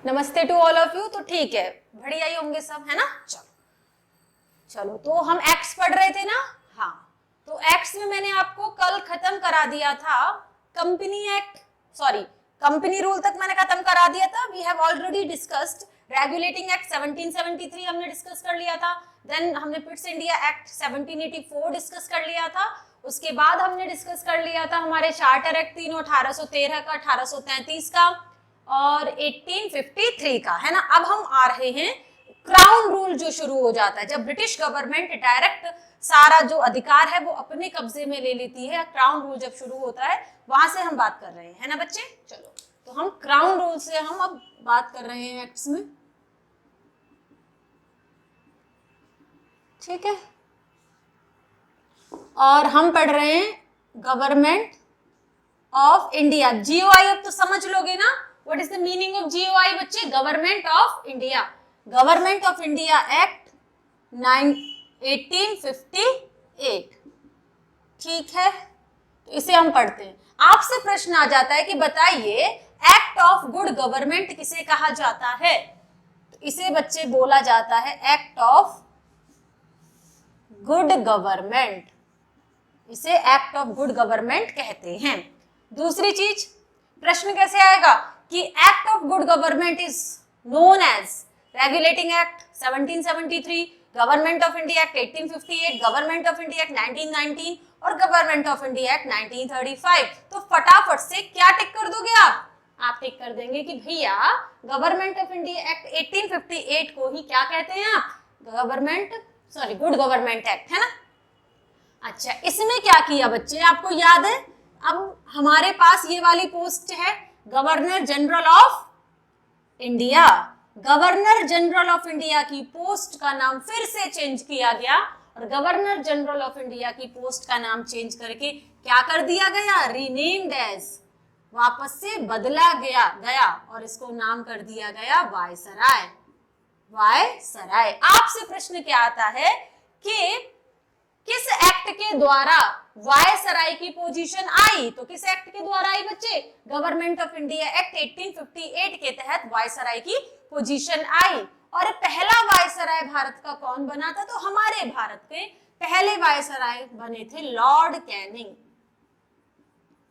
नमस्ते to all of you. तो ठीक है, बढ़िया ही होंगे सब, है ना। चलो चलो, तो हम एक्ट्स पढ़ रहे थे ना। हाँ, तो एक्ट्स में मैंने आपको कल खत्म करा दिया था company act, sorry company rule तक मैंने खत्म करा दिया था। We have already discussed regulating act 1773 हमने डिस्कस कर लिया था। देन हमने पिट्स इंडिया एक्ट 1784 डिस्कस कर लिया था। उसके बाद हमने डिस्कस कर लिया था हमारे चार्टर एक्ट तीनों, 1813 का, 1833 का और 1853 का, है ना। अब हम आ रहे हैं क्राउन रूल जो शुरू हो जाता है जब ब्रिटिश गवर्नमेंट डायरेक्ट सारा जो अधिकार है वो अपने कब्जे में ले लेती है। क्राउन रूल जब शुरू होता है वहां से हम बात कर रहे हैं, है ना बच्चे। चलो, तो हम क्राउन रूल से हम अब बात कर रहे हैं एक्ट्स में, ठीक है। और हम पढ़ रहे हैं गवर्नमेंट ऑफ इंडिया, जीओआई। अब तो समझ लोगे ना what is the meaning of GOI बच्चे। Government of India, government of India act 1858, ठीक है। तो इसे हम पढ़ते हैं। आपसे प्रश्न आ जाता है कि बताइए एक्ट ऑफ गुड गवर्नमेंट किसे कहा जाता है। तो इसे बच्चे बोला जाता है एक्ट ऑफ गुड गवर्नमेंट, इसे एक्ट ऑफ गुड गवर्नमेंट कहते हैं। दूसरी चीज, प्रश्न कैसे आएगा कि act of good government is known as regulating act 1773, government of India act 1858, government of India act 1919 और गवर्नमेंट ऑफ इंडिया एक्ट 1935। तो फटाफट से क्या टिक कर दोगे आप टिक कर देंगे कि भैया गवर्नमेंट ऑफ इंडिया एक्ट 1858 को ही क्या कहते हैं आप, गुड गवर्नमेंट एक्ट, है ना। अच्छा, इसमें क्या किया बच्चे आपको याद है। अब हमारे पास ये वाली पोस्ट है governor general of India. Governor general of India की पोस्ट का नाम फिर से चेंज किया गया और गवर्नर जनरल ऑफ इंडिया की पोस्ट का नाम चेंज करके क्या कर दिया गया, रीनेम्ड एज, वापस से बदला गया और इसको नाम कर दिया गया वायसराय। वायसराय। आपसे प्रश्न क्या आता है कि किस एक्ट के द्वारा वायसराय की पोजीशन आई। तो किस एक्ट के द्वारा आई बच्चे, गवर्नमेंट ऑफ इंडिया एक्ट 1858 के तहत वायसराय की पोजीशन आई। और पहला वायसराय भारत का कौन बना था, तो हमारे भारत के पहले वायसराय बने थे लॉर्ड कैनिंग।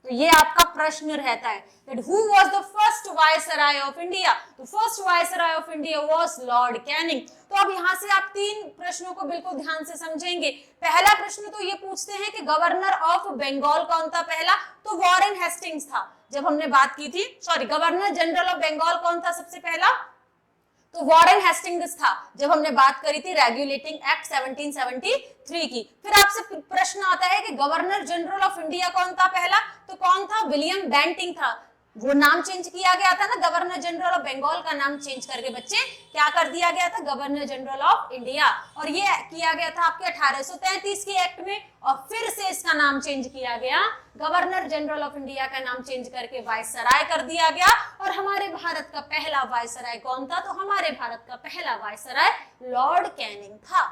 तो ये आपका प्रश्न रहता है that who was the first viceroy of India? The first viceroy of India was Lord Canning। तो अब यहाँ से आप तीन प्रश्नों को बिल्कुल ध्यान से समझेंगे। पहला प्रश्न तो ये पूछते हैं कि गवर्नर ऑफ बंगाल कौन था पहला, तो वॉरेन हेस्टिंग्स था जब हमने बात की थी। Sorry, governor general of Bengal कौन था सबसे पहला, तो वॉरेन हेस्टिंग्स था जब हमने बात करी थी रेगुलेटिंग एक्ट 1773 की। फिर आपसे प्रश्न आता है कि गवर्नर जनरल ऑफ इंडिया कौन था पहला, तो कौन था, विलियम बेंटिंग था। वो नाम चेंज किया गया था ना, गवर्नर जनरल ऑफ बंगाल का नाम चेंज करके बच्चे क्या कर दिया गया था, गवर्नर जनरल ऑफ इंडिया। और ये किया गया था आपके 1833 के एक्ट में और फिर से इसका नाम चेंज किया गया, गवर्नर जनरल ऑफ इंडिया का नाम चेंज करके वायसराय कर दिया गया। और हमारे भारत का पहला वायसराय कौन था, तो हमारे भारत का पहला वायसराय लॉर्ड कैनिंग था।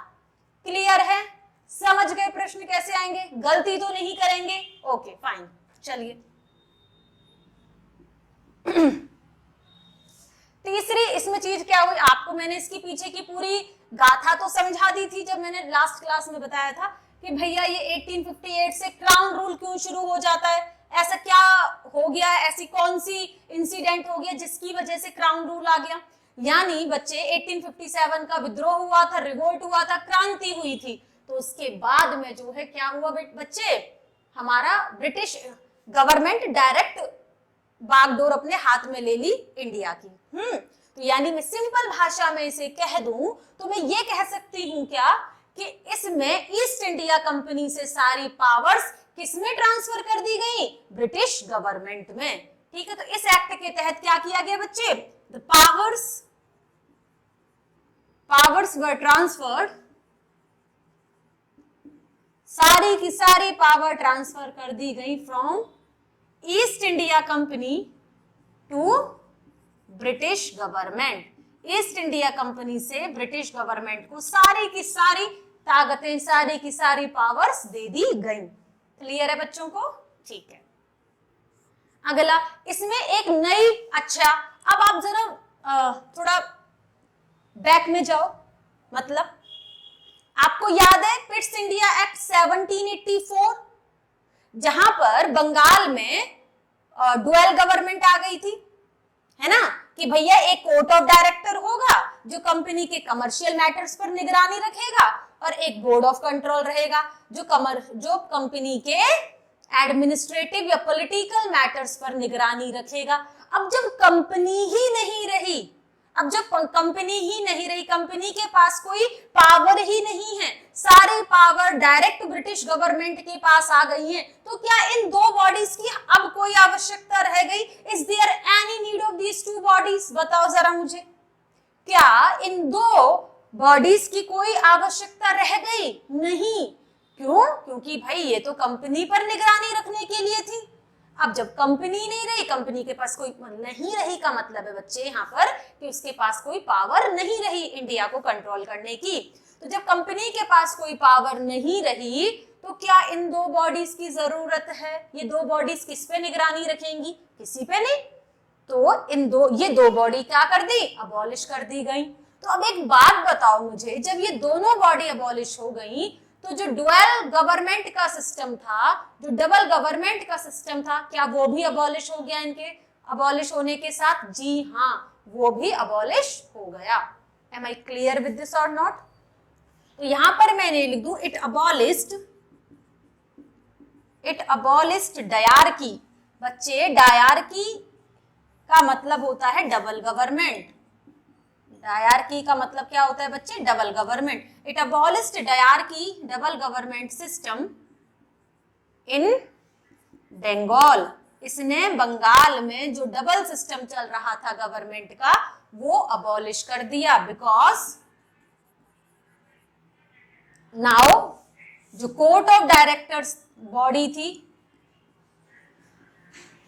क्लियर है, समझ गए प्रश्न कैसे आएंगे, गलती तो नहीं करेंगे। ओके फाइन, चलिए तीसरी इसमें चीज क्या हुई, आपको मैंने इसकी पीछे की पूरी गाथा तो समझा दी थी जब मैंने लास्ट क्लास में बताया था कि भैया ये 1858 से क्राउन रूल क्यों शुरू हो जाता है, ऐसा क्या हो गया, ऐसी कौन सी इंसिडेंट हो गया जिसकी वजह से क्राउन रूल आ गया। यानी बच्चे 1857 का विद्रोह हुआ था, रिवोल्ट हुआ था, क्रांति हुई थी। तो उसके बाद में जो है क्या हुआ बच्चे, हमारा ब्रिटिश गवर्नमेंट डायरेक्ट बागडोर अपने हाथ में ले ली इंडिया की। तो यानी मैं सिंपल भाषा में इसे कह दूं तो मैं ये कह सकती हूं क्या कि इसमें ईस्ट इंडिया कंपनी से सारी पावर्स किसमें ट्रांसफर कर दी गई, ब्रिटिश गवर्नमेंट में। ठीक है, तो इस एक्ट के तहत क्या किया गया बच्चे, द पावर्स वर ट्रांसफर्ड, सारी की सारी पावर ट्रांसफर कर दी गई from East India Company to British government. East India Company से ब्रिटिश गवर्नमेंट को सारी की सारी ताकतें, सारी की सारी पावर्स दे दी गई। क्लियर है बच्चों को, ठीक है। अगला इसमें एक नई, अच्छा अब आप जरा थोड़ा बैक में जाओ, मतलब आपको याद है पिट्स इंडिया एक्ट 1784, जहां पर बंगाल में डुअल गवर्नमेंट आ गई थी, है ना, कि भैया एक कोर्ट ऑफ डायरेक्टर होगा जो कंपनी के कमर्शियल मैटर्स पर निगरानी रखेगा और एक बोर्ड ऑफ कंट्रोल रहेगा जो कंपनी के एडमिनिस्ट्रेटिव या पॉलिटिकल मैटर्स पर निगरानी रखेगा। अब जब कंपनी ही नहीं रही, कंपनी के पास कोई पावर ही नहीं है, सारी पावर डायरेक्ट ब्रिटिश गवर्नमेंट के पास आ गई है, तो क्या इन दो बॉडीज की अब कोई आवश्यकता रह गई? Is there any need of these two bodies? बताओ जरा मुझे, क्या इन दो बॉडीज की कोई आवश्यकता रह गई? नहीं। क्यों? क्योंकि भाई ये तो कंपनी पर निगरानी रखने के लिए थी। अब जब कंपनी नहीं रही, कंपनी के पास कोई नहीं रही का मतलब है बच्चे यहाँ पर कि उसके पास कोई पावर नहीं रही इंडिया को कंट्रोल करने की। तो जब कंपनी के पास कोई पावर नहीं रही तो क्या इन दो बॉडीज की जरूरत है? ये दो बॉडीज किस पे निगरानी रखेंगी? किसी पे नहीं। तो ये दो बॉडी क्या कर दी? अबॉलिश कर दी गई। तो अब एक बात बताओ मुझे, जब ये दोनों बॉडी अबॉलिश हो गई तो जो डुअल गवर्नमेंट का सिस्टम था, जो डबल गवर्नमेंट का सिस्टम था, क्या वो भी अबॉलिश हो गया इनके अबॉलिश होने के साथ? जी हाँ, वो भी अबॉलिश हो गया। Am I clear with this और नॉट? तो यहां पर मैंने लिख दूं इट अबॉलिस्ड डायरकी। बच्चे डायरकी का मतलब होता है डबल गवर्नमेंट। डायरकी का मतलब क्या होता है बच्चे? Double government. It abolished diarchy, double government system in Bengal. इसने बंगाल में जो डबल सिस्टम चल रहा था गवर्नमेंट का वो अबॉलिश कर दिया। बिकॉज नाउ जो कोर्ट ऑफ डायरेक्टर्स बॉडी थी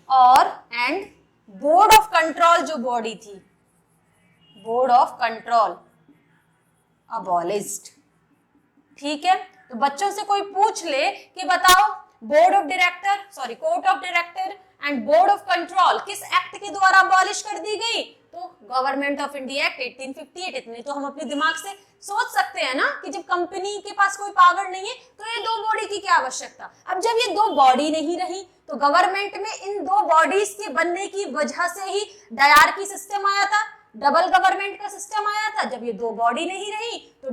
और एंड बोर्ड ऑफ कंट्रोल जो बॉडी थी, बोर्ड ऑफ कंट्रोल अबॉलिश्ड। ठीक है, तो बच्चों से कोई पूछ ले कि बताओ court of director and board of control किस एक्ट के द्वारा अबॉलिश कर दी गई? तो गवर्नमेंट ऑफ इंडिया एक्ट 1858। इतने तो हम अपने दिमाग से सोच सकते हैं ना कि जब कंपनी के पास कोई पावर नहीं है तो ये दो बॉडी की क्या आवश्यकता? अब जब ये दो बॉडी नहीं रही तो गवर्नमेंट में इन दो बॉडीज के बनने की वजह से ही डायरकी सिस्टम आया था, डबल गवर्नमेंट का सिस्टम आया था। जब ये दो बॉडी नहीं रही तो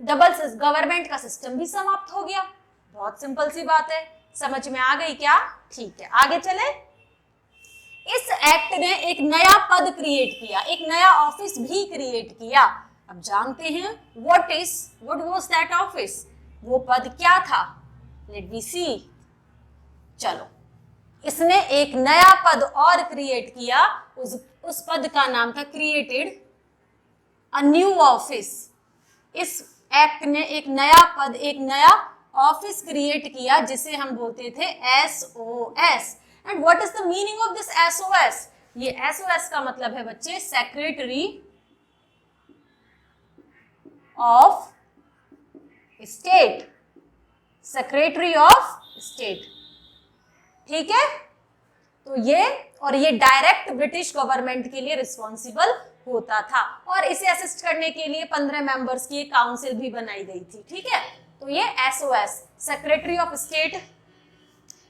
डबल गवर्नमेंट का सिस्टम भी समाप्त हो गया। बहुत सिंपल सी बात है, समझ में आ गई क्या? ठीक है, आगे चले। इस एक्ट ने एक नया पद क्रिएट किया, एक नया ऑफिस भी क्रिएट किया। अब जानते हैं व्हाट वाज दैट ऑफिस? वो पद क्या था? लेट वी सी। चलो, इसने एक नया पद और क्रिएट किया। उस पद का नाम था क्रिएटेड अ न्यू ऑफिस। इस एक्ट ने एक नया पद, एक नया ऑफिस क्रिएट किया जिसे हम बोलते थे SOS। And what is the meaning of this SOS? ये SOS का मतलब है बच्चे secretary of state. Secretary of state, ठीक है। तो ये डायरेक्ट ब्रिटिश गवर्नमेंट के लिए रिस्पॉन्सिबल होता था और इसे असिस्ट करने के लिए 15 मेंबर्स की एक काउंसिल भी बनाई गई थी। ठीक है, तो ये SOS सेक्रेटरी ऑफ स्टेट,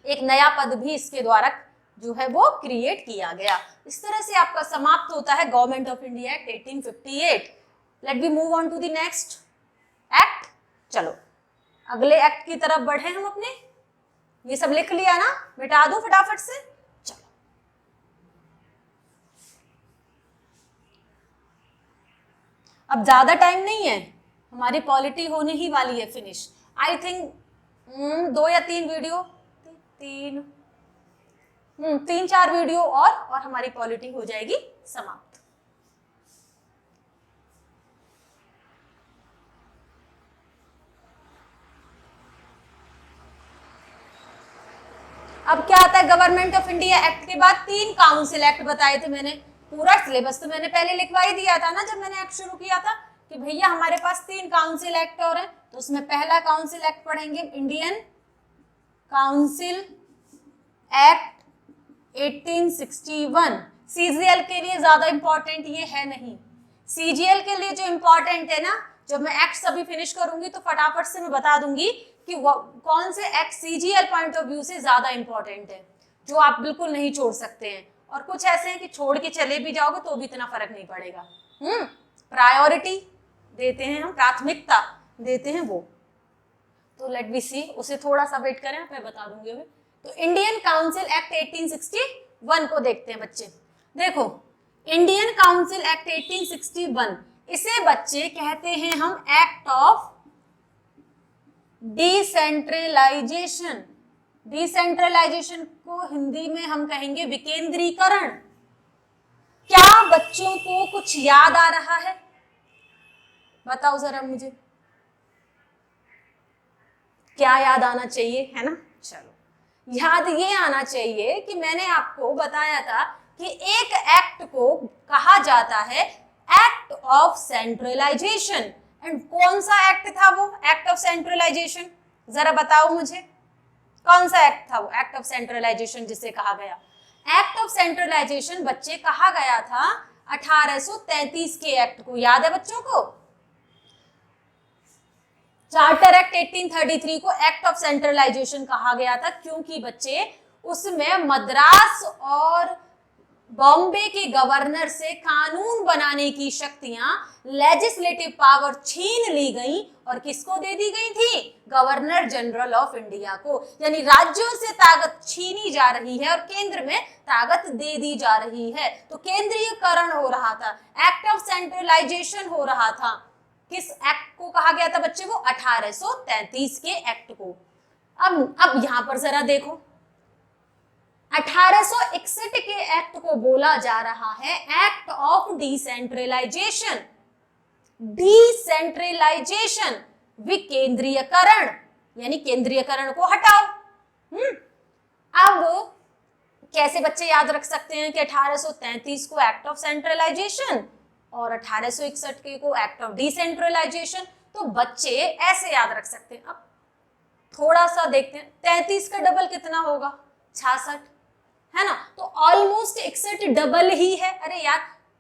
एक नया पद भी इसके द्वारा जो है वो क्रिएट किया गया। इस तरह से आपका समाप्त होता है government of India act 1858। Let be move on to the next act. चलो अगले एक्ट की तरफ बढ़े हम अपने। ये सब लिख लिया ना, मिटा दूं फटाफट से। चलो, अब ज्यादा टाइम नहीं है, हमारी पॉलिटी होने ही वाली है फिनिश। आई थिंक 2 या 3 वीडियो, 3-4 वीडियो और हमारी पॉलिटी हो जाएगी समाप्त। अब क्या आता है गवर्नमेंट ऑफ इंडिया एक्ट के बाद? 3 काउंसिल एक्ट बताए थे मैंने। पूरा सिलेबस तो मैंने पहले लिखवा ही दिया था ना जब मैंने एक्ट शुरू किया था कि भैया हमारे पास 3 काउंसिल एक्ट और हैं। तो उसमें पहला काउंसिल एक्ट पढ़ेंगे इंडियन काउंसिल एक्ट 1861। CGL के लिए ज्यादा इंपॉर्टेंट ये है नहीं। CGL के लिए जो इंपॉर्टेंट है ना, जब मैं एक्ट सभी फिनिश करूंगी तो फटाफट से मैं बता दूंगी कि कौन से act CGL point of view से ज्यादा इंपॉर्टेंट है, जो आप बिल्कुल नहीं छोड़ सकते हैं, और कुछ ऐसे हैं कि छोड़ के चले भी जाओगे तो भी इतना फर्क नहीं पड़ेगा। प्रायोरिटी देते हैं हम, प्राथमिकता देते हैं वो। तो लेट वी सी, उसे थोड़ा सा वेट करें, मैं बता दूंगी अभी। तो इंडियन काउंसिल एक्ट 1861 को देखते हैं बच्चे। देखो, इंडियन काउंसिल एक्ट 1861, इसे बच्चे कहते हैं हम एक्ट ऑफ डिसेंट्रलाइजेशन। डिसेंट्रलाइजेशन को हिंदी में हम कहेंगे विकेंद्रीकरण। क्या बच्चों को कुछ याद आ रहा है? बताओ जरा मुझे, क्या याद आना चाहिए, है ना? चलो, याद ये आना चाहिए कि मैंने आपको बताया था कि एक एक्ट को कहा जाता है एक्ट ऑफ सेंट्रलाइजेशन। एंड कौन सा एक्ट था वो एक्ट ऑफ सेंट्रलाइजेशन? जरा बताओ मुझे, कौन सा एक्ट था वो एक्ट ऑफ सेंट्रलाइजेशन जिसे कहा गया? एक्ट ऑफ सेंट्रलाइजेशन बच्चे कहा गया था 1833 के एक्ट को। याद है बच्चों को? चार्टर एक्ट 1833 को एक्ट ऑफ सेंट्रलाइजेशन कहा गया था, क्योंकि बच्चे उसमें मद्रास और बॉम्बे के गवर्नर से कानून बनाने की शक्तियां, लेजिस्लेटिव पावर छीन ली गई और किसको दे दी गई थी? गवर्नर जनरल ऑफ इंडिया को। यानी राज्यों से ताकत छीनी जा रही है और केंद्र में ताकत दे दी जा रही है। तो केंद्रीयकरण हो रहा था, एक्ट ऑफ सेंट्रलाइजेशन हो रहा था। किस एक्ट को कहा गया था बच्चे? वो 1833 के एक्ट को। अब यहां पर जरा देखो, 1861 के एक्ट को बोला जा रहा है एक्ट ऑफ डिसेंट्रलाइजेशन। डिसेंट्रलाइजेशन, विकेंद्रीयकरण, यानी केंद्रीयकरण को हटाओ। अब कैसे बच्चे याद रख सकते हैं कि 1833 को एक्ट ऑफ सेंट्रलाइजेशन और 1861 के को एक्ट ऑफ डिसेंट्रलाइजेशन? तो बच्चे ऐसे याद रख सकते हैं। अब थोड़ा सा देखते हैं, 33 का डबल कितना होगा? 66, है ना? तो ऑलमोस्ट 61 डबल ही है। अरे यार,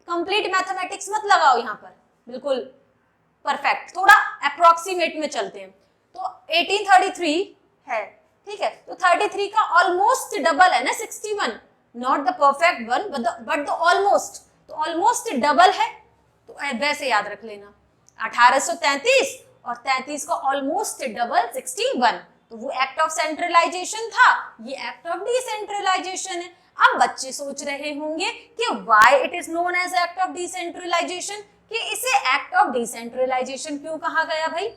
कंप्लीट मैथमेटिक्स मत लगाओ यहाँ पर, बिल्कुल परफेक्ट, थोड़ा अप्रोक्सीमेट में चलते हैं। तो 1833 है, ठीक है, तो 33 का ऑलमोस्ट डबल है ना 61, not the perfect one but the almost. तो ऑलमोस्ट डबल है, तो वैसे याद रख लेना 1833 और 33 का ऑलमोस्ट डबल 61। तो वो एक्ट ऑफ सेंट्रलाइजेशन था, ये एक्ट ऑफ डिसेंट्रलाइजेशन है। अब बच्चे सोच रहे होंगे कि why it is known as act of decentralisation, कि इसे एक्ट ऑफ डिसेंट्रलाइजेशन क्यों कहा गया भाई?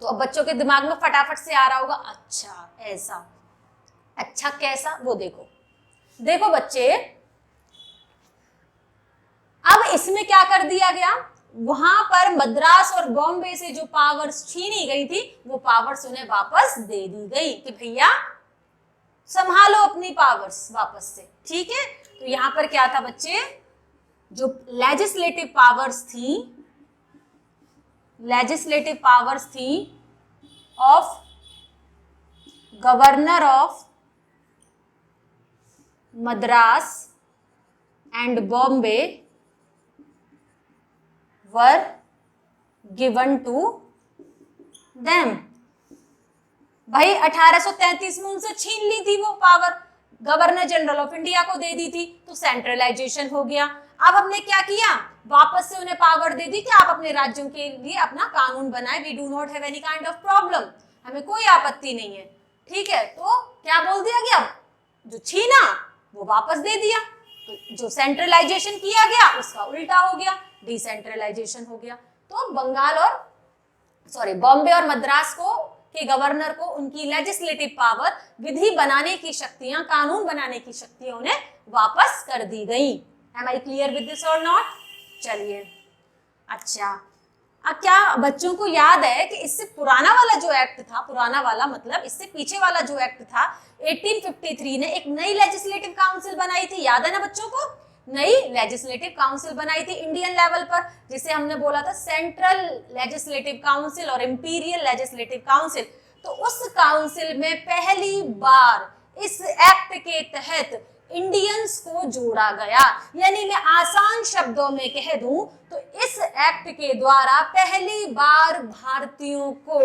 तो अब बच्चों के दिमाग में फटाफट से आ रहा होगा, अच्छा ऐसा, अच्छा कैसा? वो देखो, देखो बच्चे, अब इसमें क्या कर दिया गया? वहां पर मद्रास और बॉम्बे से जो पावर्स छीनी गई थी, वो पावर्स उन्हें वापस दे दी गई कि भैया संभालो अपनी पावर्स वापस से, ठीक है? तो यहां पर क्या था बच्चे? जो लेजिस्लेटिव पावर्स थी of governor of Madras and Bombay were given to them। भाई 1833 में उनसे छीन ली थी वो power, governor general of India को दे दी थी, तो सेंट्रलाइजेशन हो गया। अब हमने क्या किया? वापस से उन्हें पावर दे दी कि आप अपने राज्यों के लिए अपना कानून बनाए। We do not have any kind of problem, हमें कोई आपत्ति नहीं है, ठीक है? तो क्या बोल दिया गया? जो छीना वो वापस दे दिया। तो जो सेंट्रलाइजेशन किया गया उसका उल्टा हो गया, डिसेंट्रलाइजेशन हो गया। तो बंगाल और बॉम्बे और मद्रास को के गवर्नर को उनकी लेजिस्लेटिव पावर, विधि बनाने की शक्तियां, कानून बनाने की शक्तियां उन्हें वापस कर दी गई। Am I clear with this और नॉट? चलिए, अच्छा, अब क्या बच्चों को याद है कि इससे पुराना वाला जो एक्ट था, पुराना वाला मतलब इससे पीछे वाला जो एक्ट था, 1853 ने एक नई लेजिस्लेटिव काउंसिल बनाई थी। याद है ना बच्चों को? नई लेजिस्लेटिव काउंसिल बनाई थी इंडियन लेवल पर, जिसे हमने बोला था सेंट्रल लेजिस्लेटिव काउंसिल और इंपीरियल लेजिस्लेटिव काउंसिल। तो उस काउंसिल में पहली बार इस एक्ट के तहत इंडियंस को जोड़ा गया। यानी मैं आसान शब्दों में कह दूं तो इस एक्ट के द्वारा पहली बार भारतीयों को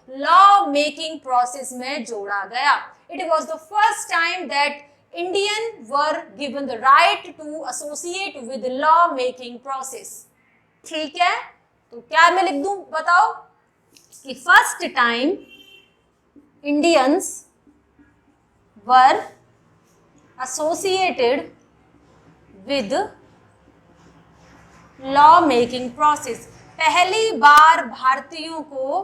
लॉ मेकिंग प्रोसेस में जोड़ा गया। It was the first time that Indian were given the right to associate with the law making process। ठीक है, तो क्या मैं लिख दूं बताओ कि first time Indians were associated with law making process। पहली बार भारतीयों को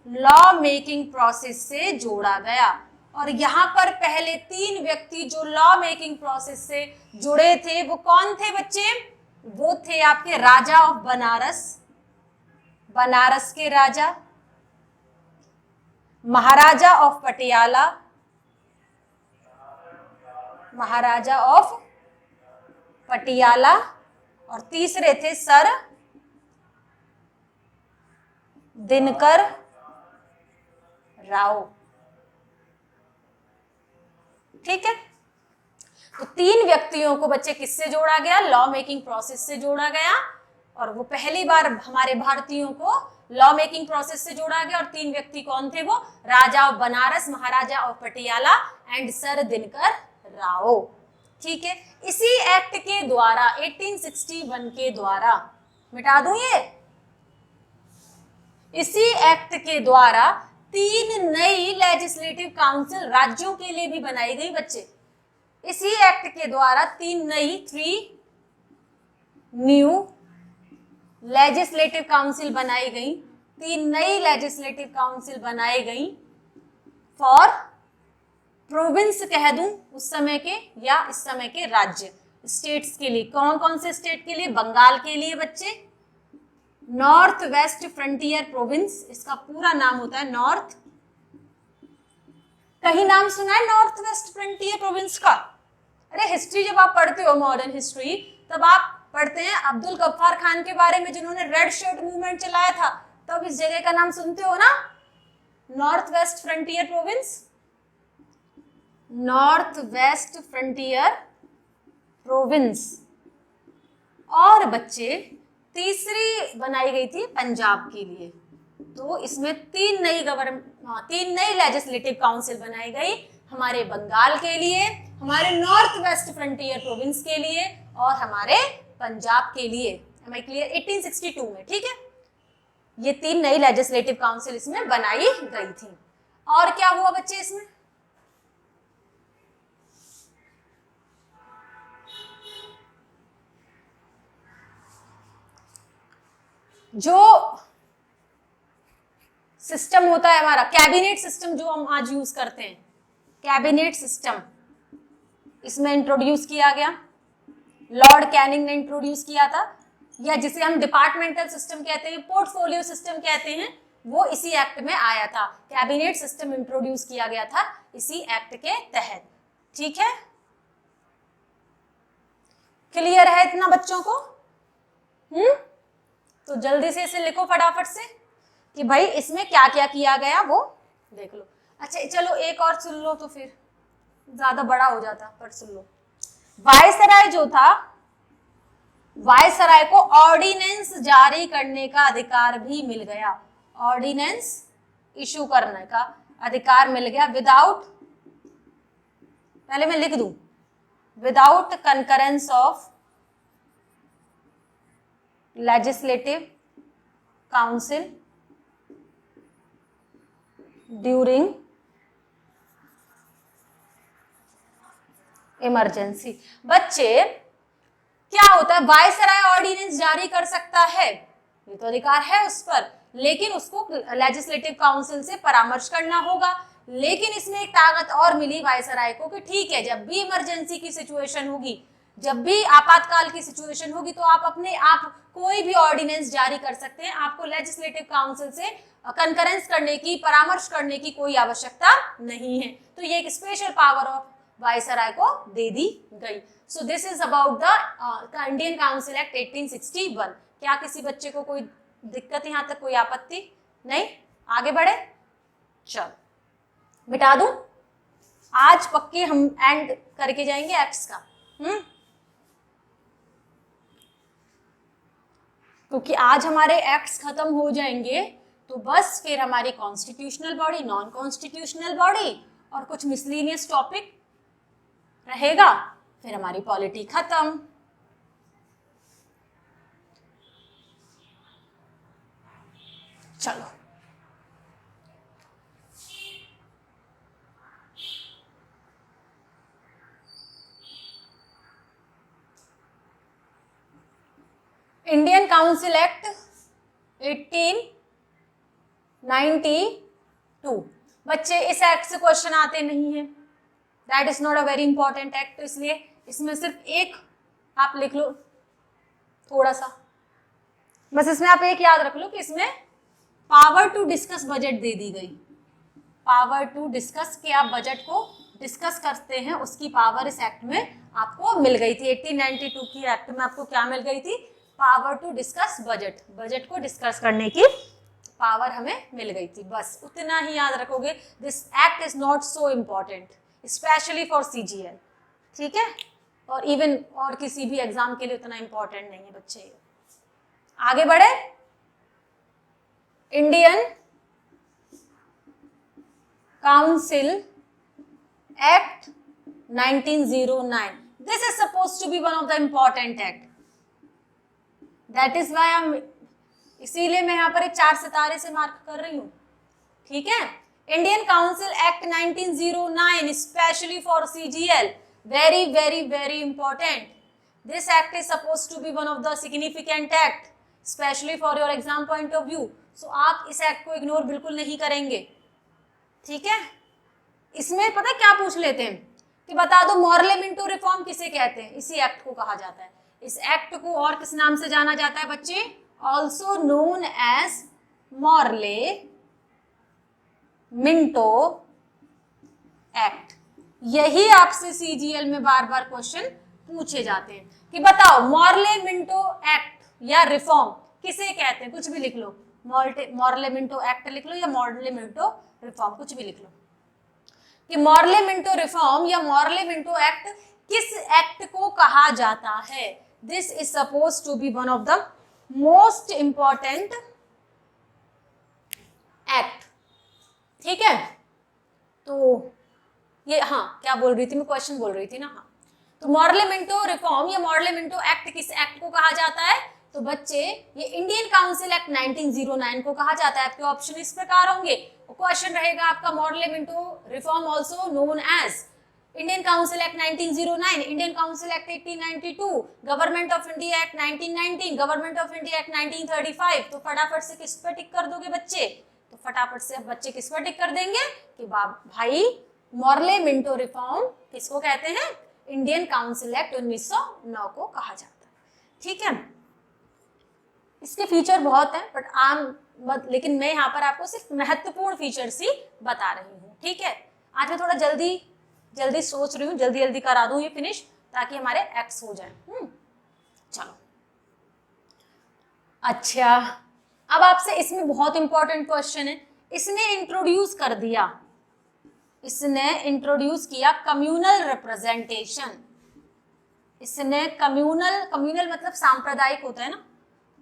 लॉ मेकिंग प्रोसेस से जोड़ा गया। और यहाँ पर पहले 3 व्यक्ति जो लॉ मेकिंग प्रोसेस से जुड़े थे वो कौन थे बच्चे? वो थे आपके राजा ऑफ बनारस, बनारस के राजा, महाराजा ऑफ पटियाला, महाराजा ऑफ पटियाला, और तीसरे थे सर दिनकर राव। ठीक है, तो 3 व्यक्तियों को बच्चे किससे जोड़ा गया? लॉ मेकिंग प्रोसेस से जोड़ा गया। और वो पहली बार हमारे भारतीयों को लॉ मेकिंग प्रोसेस से जोड़ा गया। और 3 व्यक्ति कौन थे? वो Raja of Banaras, Maharaja of Patiala and sir Dinkar Rao. ठीक है, इसी एक्ट के द्वारा 1861 के द्वारा, मिटा दूं ये, इसी एक्ट के द्वारा 3 नई लेजिस्लेटिव काउंसिल राज्यों के लिए भी बनाई गई बच्चे। इसी एक्ट के द्वारा 3 न्यू लेजिस्लेटिव काउंसिल बनाई गई। 3 नई लेजिस्लेटिव काउंसिल बनाई गई फॉर प्रोविंस कह दूं उस समय के या इस समय के राज्य, स्टेट्स के लिए। कौन कौन से स्टेट के लिए? बंगाल के लिए बच्चे नॉर्थ वेस्ट फ्रंटियर प्रोविंस, इसका पूरा नाम होता है नॉर्थ। कहीं नाम सुना है नॉर्थ वेस्ट फ्रंटियर प्रोविंस का? अरे हिस्ट्री जब आप पढ़ते हो, मॉडर्न हिस्ट्री, तब आप पढ़ते हैं अब्दुल गफ्फार खान के बारे में जिन्होंने रेड शर्ट मूवमेंट चलाया था। तब इस जगह का नाम सुनते हो ना, north west frontier province, north west frontier province. और बच्चे तीसरी बनाई गई थी पंजाब के लिए। तो इसमें 3 नई लेजिस्लेटिव काउंसिल बनाई गई, हमारे बंगाल के लिए, हमारे नॉर्थ वेस्ट फ्रंटियर प्रोविंस के लिए और हमारे पंजाब के लिए। M I clear? 1862 में। ठीक है, ये 3 नई लेजिस्लेटिव काउंसिल इसमें बनाई गई थी। और क्या हुआ बच्चे इसमें? जो सिस्टम होता है हमारा कैबिनेट सिस्टम, जो हम आज यूज करते हैं, कैबिनेट सिस्टम, इसमें इंट्रोड्यूस किया गया, लॉर्ड कैनिंग ने इंट्रोड्यूस किया था, या जिसे हम डिपार्टमेंटल सिस्टम कहते हैं, पोर्टफोलियो सिस्टम कहते हैं, वो इसी एक्ट में आया था। कैबिनेट सिस्टम इंट्रोड्यूस किया गया था इसी एक्ट के तहत। ठीक है, क्लियर है इतना बच्चों को? तो जल्दी से इसे लिखो फटाफट से कि भाई इसमें क्या क्या किया गया वो देख लो। अच्छा चलो एक और सुन लो तो फिर ज्यादा बड़ा हो जाता, पर सुन लो। वायसराय जो था, वायसराय को ऑर्डिनेंस जारी करने का अधिकार भी मिल गया। ऑर्डिनेंस इशू करने का अधिकार मिल गया विदाउट, पहले मैं लिख दूं, without concurrence of legislative council during emergency. बच्चे क्या होता है, वायसराय ऑर्डिनेंस जारी कर सकता है, ये तो अधिकार है उस पर, लेकिन उसको लेजिस्लेटिव काउंसिल से परामर्श करना होगा। लेकिन इसमें एक ताकत और मिली वायसराय को कि ठीक है, जब भी इमरजेंसी की सिचुएशन होगी, जब भी आपातकाल की सिचुएशन होगी, तो आप अपने आप कोई भी ऑर्डिनेंस जारी कर सकते हैं। आपको लेजिस्लेटिव काउंसिल से कंकरेंस करने की, परामर्श करने की कोई आवश्यकता नहीं है। तो ये एक स्पेशल पावर ऑफ वायसराय को दे दी गई। So this is about the Indian council act 1861। क्या किसी बच्चे को कोई दिक्कत, यहाँ तक कोई आपत्ति नहीं? आगे बढ़े, चल मिटा दूं। आज पक्के हम एंड करके जाएंगे एक्ट्स का, क्योंकि आज हमारे एक्ट्स खत्म हो जाएंगे तो बस फिर हमारी constitutional body, non constitutional body और कुछ मिसलीनियस टॉपिक रहेगा, फिर हमारी पॉलिटी खत्म। चलो इंडियन काउंसिल एक्ट 1892, बच्चे इस एक्ट से क्वेश्चन आते नहीं है, that is not a very important act, इसलिए इसमें सिर्फ एक आप लिख लो थोड़ा सा, बस इसमें आप एक याद रख लो कि इसमें पावर टू डिस्कस बजट दे दी गई, पावर टू डिस्कस कि आप बजट को डिस्कस करते हैं उसकी पावर इस एक्ट में आपको मिल गई थी। 1892 की एक्ट में आपको क्या मिल गई थी? Power to discuss budget, budget को डिस्कस करने की पावर हमें मिल गई थी, बस उतना ही याद रखोगे। This act is not so important specially for CGL, ठीक है, और इवन और किसी भी एग्जाम के लिए उतना इम्पोर्टेंट नहीं है बच्चे। आगे बढ़े, Indian council act 1909, this is supposed to be one of the important act, that is why इसीलिए मैं यहाँ पर एक 4 सितारे से मार्क कर रही हूँ, ठीक है। Indian council act 1909 specially for CGL, very very very important, this act is supposed to be one of the significant act especially for your exam point of view, so आप इस एक्ट को ignore बिल्कुल नहीं करेंगे, ठीक है। इसमें पता क्या पूछ लेते हैं कि बता दो मॉर्ले मिंटो रिफॉर्म किसे कहते हैं, इसी एक्ट को कहा जाता है। इस एक्ट को और किस नाम से जाना जाता है बच्चे? Also known as Morley Minto act. यही आपसे CGL में बार बार क्वेश्चन पूछे जाते हैं कि बताओ मॉर्ले मिंटो एक्ट या रिफॉर्म किसे कहते हैं, कुछ भी लिख लो, मॉर्ले मिंटो एक्ट लिख लो या मॉर्ले मिंटो रिफॉर्म, कुछ भी लिख लो कि मॉर्ले मिंटो रिफॉर्म या मॉर्ले मिंटो एक्ट किस एक्ट को कहा जाता है। This is suppose to be one of the most important act, ठीक है। तो ये हाँ क्या बोल रही थी मैं, क्वेश्चन बोल रही थी ना, हाँ। तो मॉर्ले मिंटो रिफॉर्म या मॉर्ले मिंटो एक्ट किस एक्ट को कहा जाता है? तो बच्चे ये इंडियन काउंसिल एक्ट 1909 को कहा जाता है। आपके ऑप्शन इस प्रकार होंगे, क्वेश्चन रहेगा आपका Morley Minto reform also known as Indian council act 1909, Indian council act 1892, government of India act 1919, government of India act 1935। तो फटाफट से किस पर टिक कर दोगे बच्चे? तो फटाफट से बच्चे किस पर टिक कर देंगे कि भाई मॉर्ले मिंटो रिफॉर्म किसको कहते हैं? इंडियन काउंसिल एक्ट 1909 को कहा जाता है, ठीक है। इसके फीचर बहुत हैं बट लेकिन मैं यहाँ पर आपको सिर्फ महत्वपूर्ण फीचर्स ही बता रही हूँ, ठीक है। आज मैं थोड़ा जल्दी सोच रही हूँ, जल्दी करा दूँ ये फिनिश ताकि हमारे एक्ट्स हो जाए। चलो अच्छा, अब आपसे इसमें बहुत इंपॉर्टेंट क्वेश्चन है, इसने इंट्रोड्यूस किया कम्युनल रिप्रेजेंटेशन। इसने कम्युनल मतलब सांप्रदायिक होता है ना,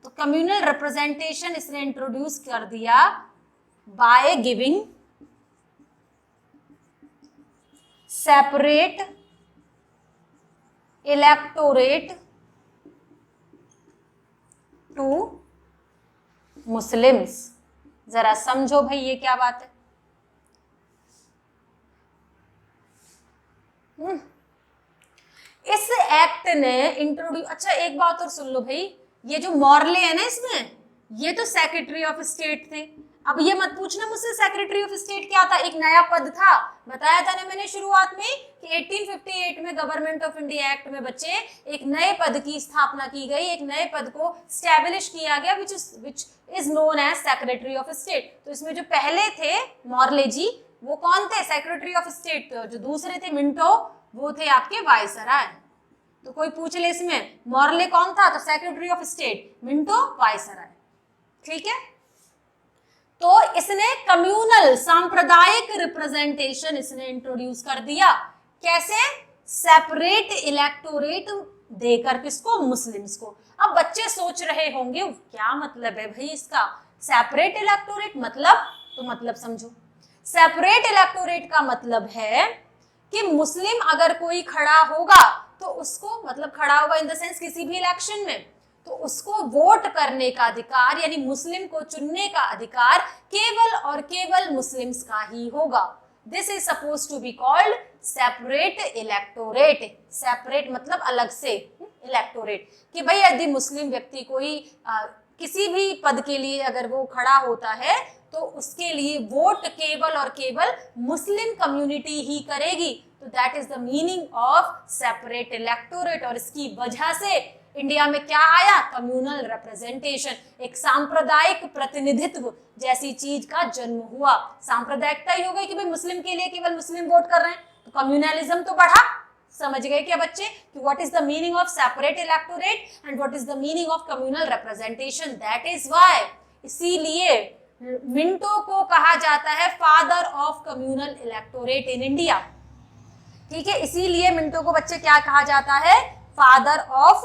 तो कम्युनल रिप्रेजेंटेशन इसने इंट्रोड्यूस कर दिया by giving separate electorate to Muslims. जरा समझो भाई ये क्या बात है। इस एक्ट ने इंट्रोड्यूस, अच्छा एक बात और सुन लो भाई, ये जो मॉर्ले है ना इसमें, ये तो सेक्रेटरी ऑफ स्टेट थे। अब ये मत पूछना मुझसे सेक्रेटरी ऑफ स्टेट क्या था, एक नया पद था, बताया था ना मैंने शुरुआत में कि 1858 में गवर्नमेंट ऑफ इंडिया एक्ट में बच्चे एक नए पद की स्थापना की गई, एक नए पद को स्टैब्लिश किया गया which is known as secretary of state. तो इसमें जो पहले थे मॉर्ले जी वो कौन थे? Secretary of state. जो दूसरे थे मिंटो वो थे आपके वायसराय। तो कोई पूछ ले इसमें मॉर्ले कौन था, तो secretary of state, Minto viceroy, ठीक है। तो इसने कम्युनल सांप्रदायिक रिप्रेजेंटेशन इसने इंट्रोड्यूस कर दिया। कैसे? सेपरेट इलेक्टोरेट देकर किसको? मुस्लिम्स को। अब बच्चे सोच रहे होंगे क्या मतलब है भाई इसका, सेपरेट इलेक्टोरेट मतलब? तो मतलब समझो, सेपरेट इलेक्टोरेट का मतलब है कि मुस्लिम अगर कोई खड़ा होगा तो उसको, मतलब खड़ा होगा इन द सेंस किसी भी इलेक्शन में, तो उसको वोट करने का अधिकार यानी मुस्लिम को चुनने का अधिकार केवल और केवल मुस्लिम्स का ही होगा। This is suppose to be called separate electorate. Separate मतलब अलग से, इलेक्टोरेट कि भाई यदि मुस्लिम व्यक्ति कोई किसी भी पद के लिए अगर वो खड़ा होता है तो उसके लिए वोट केवल और केवल मुस्लिम कम्युनिटी ही करेगी। तो that is the meaning of separate electorate. और इसकी वजह से इंडिया में क्या आया? कम्युनल रिप्रेजेंटेशन, एक सांप्रदायिक प्रतिनिधित्व जैसी चीज का जन्म हुआ। सांप्रदायिकता ही हो गई कि भाई मुस्लिम के लिए केवल मुस्लिम वोट कर रहे हैं, तो कम्युनलिज्म तो बढ़ा। समझ गए क्या बच्चे कि what is the meaning of separate electorate and what is the meaning of communal representation? That is why, इसीलिए मिंटो को कहा जाता है father of communal electorate in India. ठीक है, इसीलिए मिंटो को बच्चे क्या कहा जाता है? Father of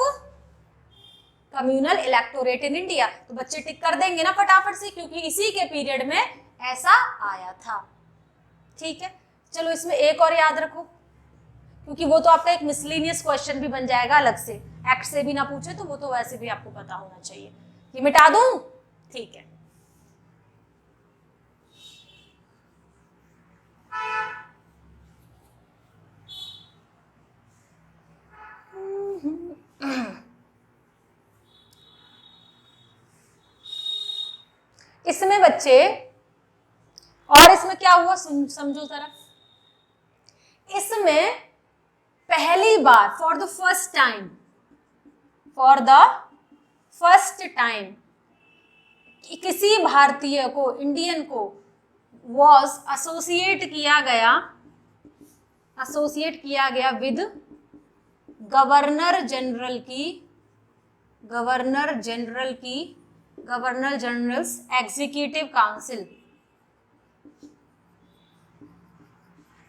communal electorate in India. तो बच्चे टिक कर देंगे ना फटाफट से, क्योंकि इसी के पीरियड में ऐसा आया था। ठीक है, चलो इसमें एक और याद रखो, क्योंकि वो तो आपका एक मिसलिनियस क्वेश्चन भी बन जाएगा अलग से, एक्ट से भी ना पूछे तो वो तो वैसे भी आपको पता होना चाहिए। ये मिटा दूं? ठीक है। इसमें बच्चे, और इसमें क्या हुआ समझो जरा। इसमें पहली बार फॉर द फर्स्ट टाइम किसी भारतीय को, इंडियन को वॉज एसोसिएट किया गया with governor generals executive council.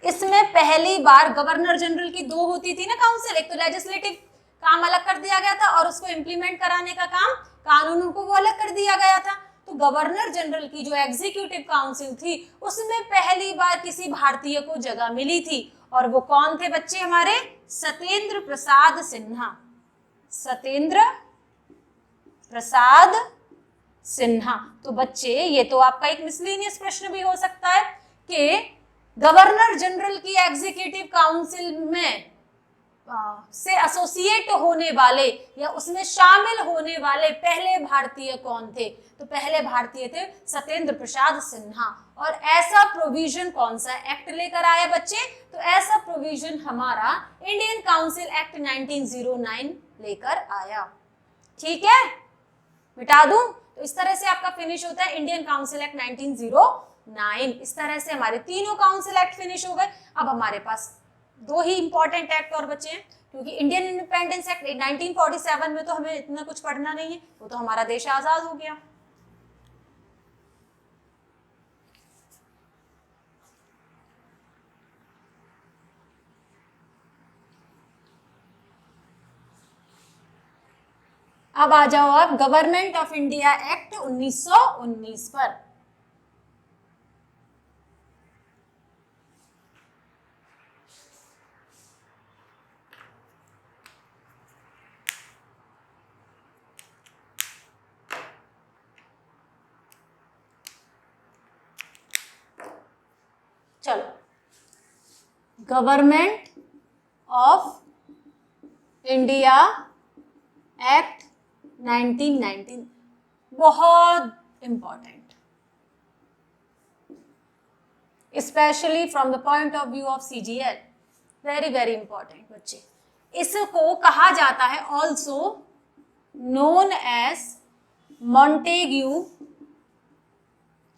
इसमें पहली बार गवर्नर जनरल की दो होती थी ना काउंसिल, एक तो लेजिस्लेटिव काम अलग कर दिया गया था और उसको इम्प्लीमेंट कराने का काम, कानूनों को वो अलग कर दिया गया था। तो गवर्नर जनरल की जो एग्जीक्यूटिव काउंसिल थी उसमें पहली बार किसी भारतीय को जगह मिली थी, और वो कौन थे बच्चे? हमारे सत्येंद्र प्रसाद सिन्हा। तो बच्चे ये तो आपका एक मिसलिनियस प्रश्न भी हो सकता है कि गवर्नर जनरल की एग्जीक्यूटिव काउंसिल में से एसोसिएट होने वाले या उसमें शामिल होने वाले पहले भारतीय कौन थे? तो पहले भारतीय थे सत्येंद्र प्रसाद सिन्हा। और ऐसा प्रोविजन कौन सा एक्ट लेकर आया बच्चे? तो ऐसा प्रोविजन हमारा इंडियन काउंसिल एक्ट 1909 लेकर आया। ठीक है, मिटा दूं? तो इस तरह से आपका फिनिश होता है इंडियन काउंसिल एक्ट 1909। इस तरह से हमारे तीनों काउंसिल एक्ट फिनिश हो गए। अब हमारे पास दो ही इंपॉर्टेंट एक्ट और बचे हैं, क्योंकि इंडियन इंडिपेंडेंस एक्ट 1947 में तो हमें इतना कुछ पढ़ना नहीं है, वो तो हमारा देश आजाद हो गया। अब आ जाओ आप गवर्नमेंट ऑफ इंडिया एक्ट 1919 पर। चलो, गवर्नमेंट ऑफ इंडिया एक्ट 1919 बहुत important, specially from the point of view of CGL, very very important बच्चे। इसको कहा जाता है also known as Montagu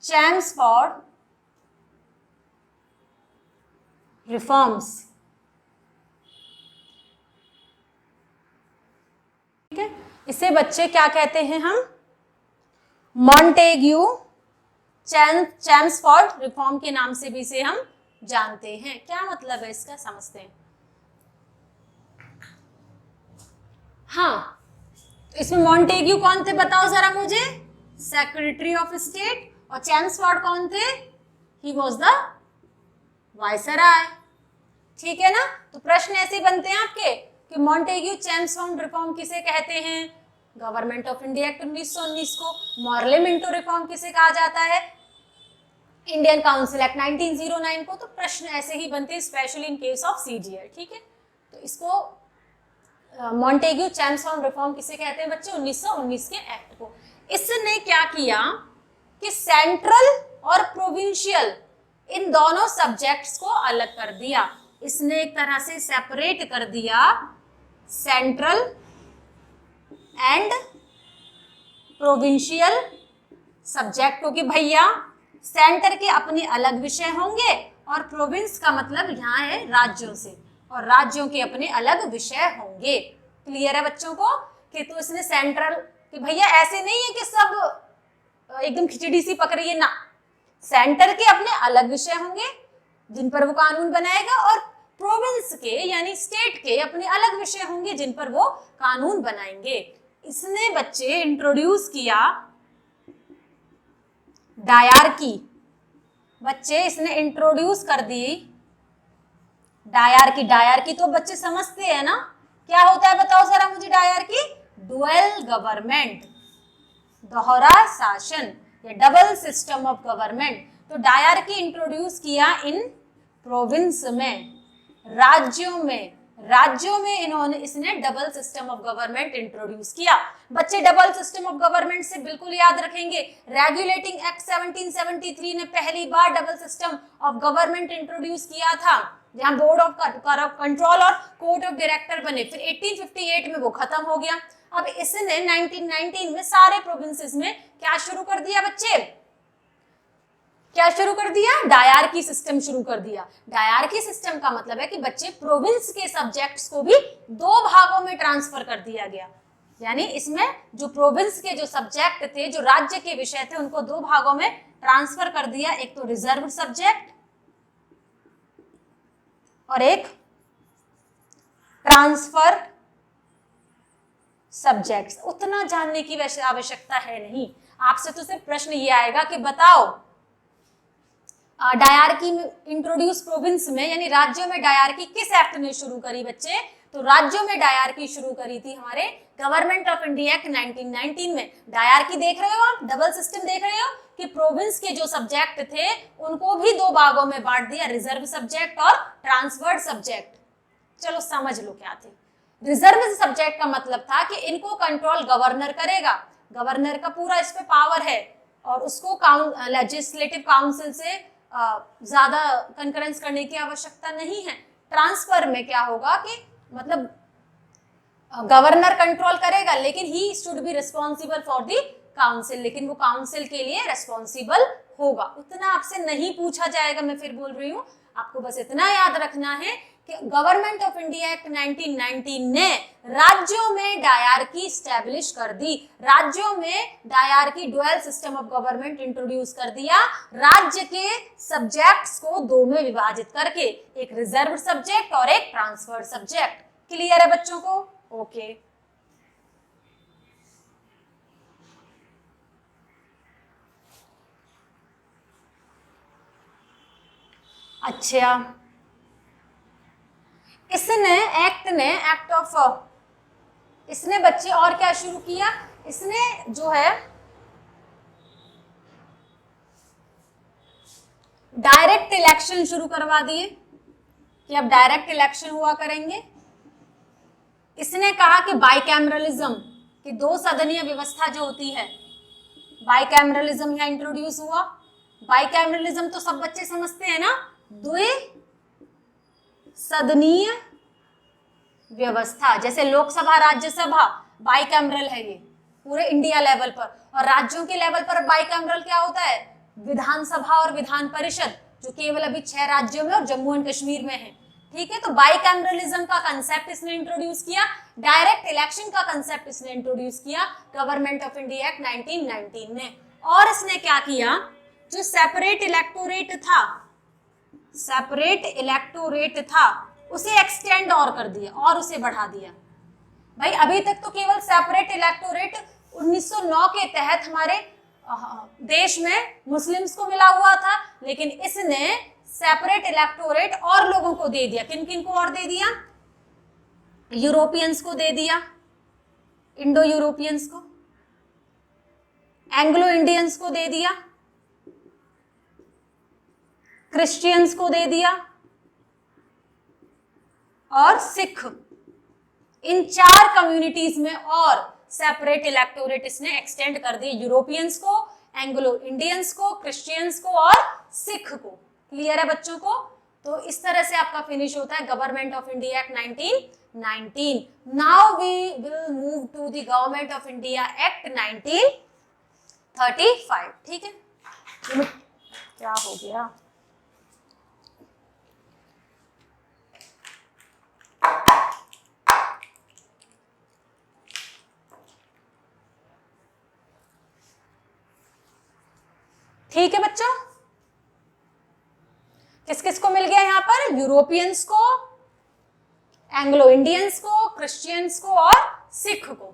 Chelmsford reforms. ठीक है, इसे बच्चे क्या कहते हैं हम? मॉन्टेग्यू चैम्सफोर्ड रिफॉर्म के नाम से भी इसे हम जानते हैं। क्या मतलब है इसका, समझते हैं। हाँ, इसमें मॉन्टेग्यू कौन थे बताओ जरा मुझे, सेक्रेटरी ऑफ स्टेट, और चैम्सफोर्ड कौन थे, ही वॉज द वायसराय। ठीक है ना। तो प्रश्न ऐसे बनते हैं आपके कि मॉन्टेग्यू चैम्सफोर्ड रिफॉर्म किसे कहते हैं, गवर्नमेंट ऑफ इंडिया एक्ट 1919 को। मॉर्ले मिंटो रिफॉर्म किसे कहा जाता है, इंडियन काउंसिल एक्ट 1909 को। तो प्रश्न ऐसे ही बनते हैं, specially in case of CGL. ठीक है, तो इसको मॉन्टेग्यू चैम्सफोर्ड रिफॉर्म किसे कहते हैं बच्चे, 1919 के एक्ट को। इसने क्या किया कि सेंट्रल और प्रोविंशियल इन दोनों सब्जेक्ट्स को अलग कर दिया। इसने एक तरह से सेपरेट कर दिया सेंट्रल एंड प्रोविंशियल सब्जेक्ट को, कि भैया सेंटर के अपने अलग विषय होंगे और प्रोविंस का मतलब यहाँ है राज्यों से, और राज्यों के अपने अलग विषय होंगे। क्लियर है बच्चों को। कि तो इसने सेंट्रल, कि भैया ऐसे नहीं है कि सब एकदम खिचड़ी सी पक रही है ना, सेंटर के अपने अलग विषय होंगे जिन पर वो कानून बनाएगा, और प्रोविंस के यानी स्टेट के अपने अलग विषय होंगे जिन पर वो कानून बनाएंगे। इसने बच्चे इंट्रोड्यूस किया डायरकी, बच्चे इसने इंट्रोड्यूस कर दी डायरकी। डायरकी तो बच्चे समझते हैं ना, क्या होता है बताओ जरा मुझे डायरकी, डुअल गवर्नमेंट, दोहरा शासन या डबल सिस्टम ऑफ गवर्नमेंट। तो डायरकी इंट्रोड्यूस किया इन प्रोविंस में, राज्यों में इन्होंने इसने double system of government introduce किया। बच्चे डबल सिस्टम ऑफ गवर्नमेंट से बिल्कुल याद रखेंगे, रेगुलेटिंग एक्ट 1773 ने पहली बार double system of government introduce किया था, जहां बोर्ड ऑफ कंट्रोल और कोर्ट ऑफ डायरेक्टर बने। फिर 1858 में वो खत्म हो गया। अब इसने 1919 में सारे प्रोविंसेस में क्या शुरू कर दिया बच्चे, क्या शुरू कर दिया, डायरकी सिस्टम शुरू कर दिया। डायरकी सिस्टम का मतलब है कि बच्चे प्रोविंस के सब्जेक्ट्स को भी दो भागों में ट्रांसफर कर दिया गया। यानी इसमें जो प्रोविंस के जो सब्जेक्ट थे, जो राज्य के विषय थे, उनको दो भागों में ट्रांसफर कर दिया। एक तो रिजर्व सब्जेक्ट और एक ट्रांसफर सब्जेक्ट्स। उतना जानने की वैसे आवश्यकता है नहीं, आपसे तो सिर्फ प्रश्न ये आएगा कि बताओ डायरकी इंट्रोड्यूस प्रोविंस में यानी राज्यों में डायरकी किस एक्ट ने शुरू करी बच्चे, तो राज्यों में डायरकी शुरू करी थी हमारे गवर्नमेंट ऑफ इंडिया एक्ट 1919 में। डायरकी देख रहे हो आप, डबल सिस्टम देख रहे हो कि प्रोविंस के जो सब्जेक्ट थे उनको भी दो भागों में बांट दिया, रिजर्व सब्जेक्ट और ट्रांसफर्ड सब्जेक्ट। चलो समझ लो क्या थे। रिजर्व सब्जेक्ट का मतलब था कि इनको कंट्रोल गवर्नर करेगा, गवर्नर का पूरा इस पे पावर है और उसको लेजिस्लेटिव काउंसिल से ज्यादा कंकरेंस करने की आवश्यकता नहीं है। ट्रांसफर में क्या होगा कि मतलब गवर्नर कंट्रोल करेगा लेकिन he should be responsible for the council, लेकिन वो काउंसिल के लिए रिस्पॉन्सिबल होगा। उतना आपसे नहीं पूछा जाएगा, मैं फिर बोल रही हूँ, आपको बस इतना याद रखना है कि गवर्नमेंट ऑफ इंडिया एक्ट 1919 ने राज्यों में डायरकी स्टैब्लिश कर दी, राज्यों में dyarchy dual system of government introduce कर दिया, राज्य के सब्जेक्ट्स को दो में विभाजित करके, एक रिजर्व सब्जेक्ट और एक ट्रांसफर्ड सब्जेक्ट। क्लियर है बच्चों को? ओके अच्छा, इसने बच्चे और क्या शुरू किया, इसने जो है डायरेक्ट इलेक्शन शुरू करवा दिए कि अब डायरेक्ट इलेक्शन हुआ करेंगे। इसने कहा कि बाइकैमरलिज्म कि दो सदनीय व्यवस्था जो होती है, बाइकैमरलिज्म यहाँ इंट्रोड्यूस हुआ। बाइकैमरलिज्म तो सब बच्चे समझते हैं ना, द्विसदनीय व्यवस्था, जैसे लोकसभा राज्यसभा बाइकैमरल है ये पूरे इंडिया लेवल पर, और राज्यों के लेवल पर बाइकैमरल क्या होता है, विधानसभा और विधान परिषद, जो केवल अभी 6 राज्यों में और जम्मू एंड कश्मीर में है। ठीक है, तो बाइकैमरलिज्म का कंसेप्ट इसने इंट्रोड्यूस किया, डायरेक्ट इलेक्शन का कंसेप्ट इसने इंट्रोड्यूस किया गवर्नमेंट ऑफ इंडिया एक्ट 1919 ने। और इसने क्या किया जो सेपरेट इलेक्टोरेट था उसे एक्सटेंड और कर दिया और उसे बढ़ा दिया। भाई अभी तक तो केवल सेपरेट इलेक्टोरेट 1909 के तहत हमारे देश में मुस्लिम्स को मिला हुआ था, लेकिन इसने सेपरेट इलेक्टोरेट और लोगों को दे दिया। किन किन को और दे दिया? यूरोपियंस को दे दिया, इंडो यूरोपियंस को, एंग्लो इंडियंस को दे दिया, क्रिश्चियंस को दे दिया और सिख। इन 4 कम्युनिटीज में और सेपरेट इलेक्टोरेट इसने एक्सटेंड कर दी, यूरोपियंस को, एंग्लो इंडियंस को, क्रिश्चियंस को और सिख को। क्लियर है बच्चों को? तो इस तरह से आपका फिनिश होता है government of India act 1919। Now we will move to the government of India act 1935। ठीक है, क्या हो गया? ठीक है बच्चों, किस किस को मिल गया यहां पर? यूरोपियंस को, एंग्लो इंडियंस को, क्रिश्चियंस को और सिख को।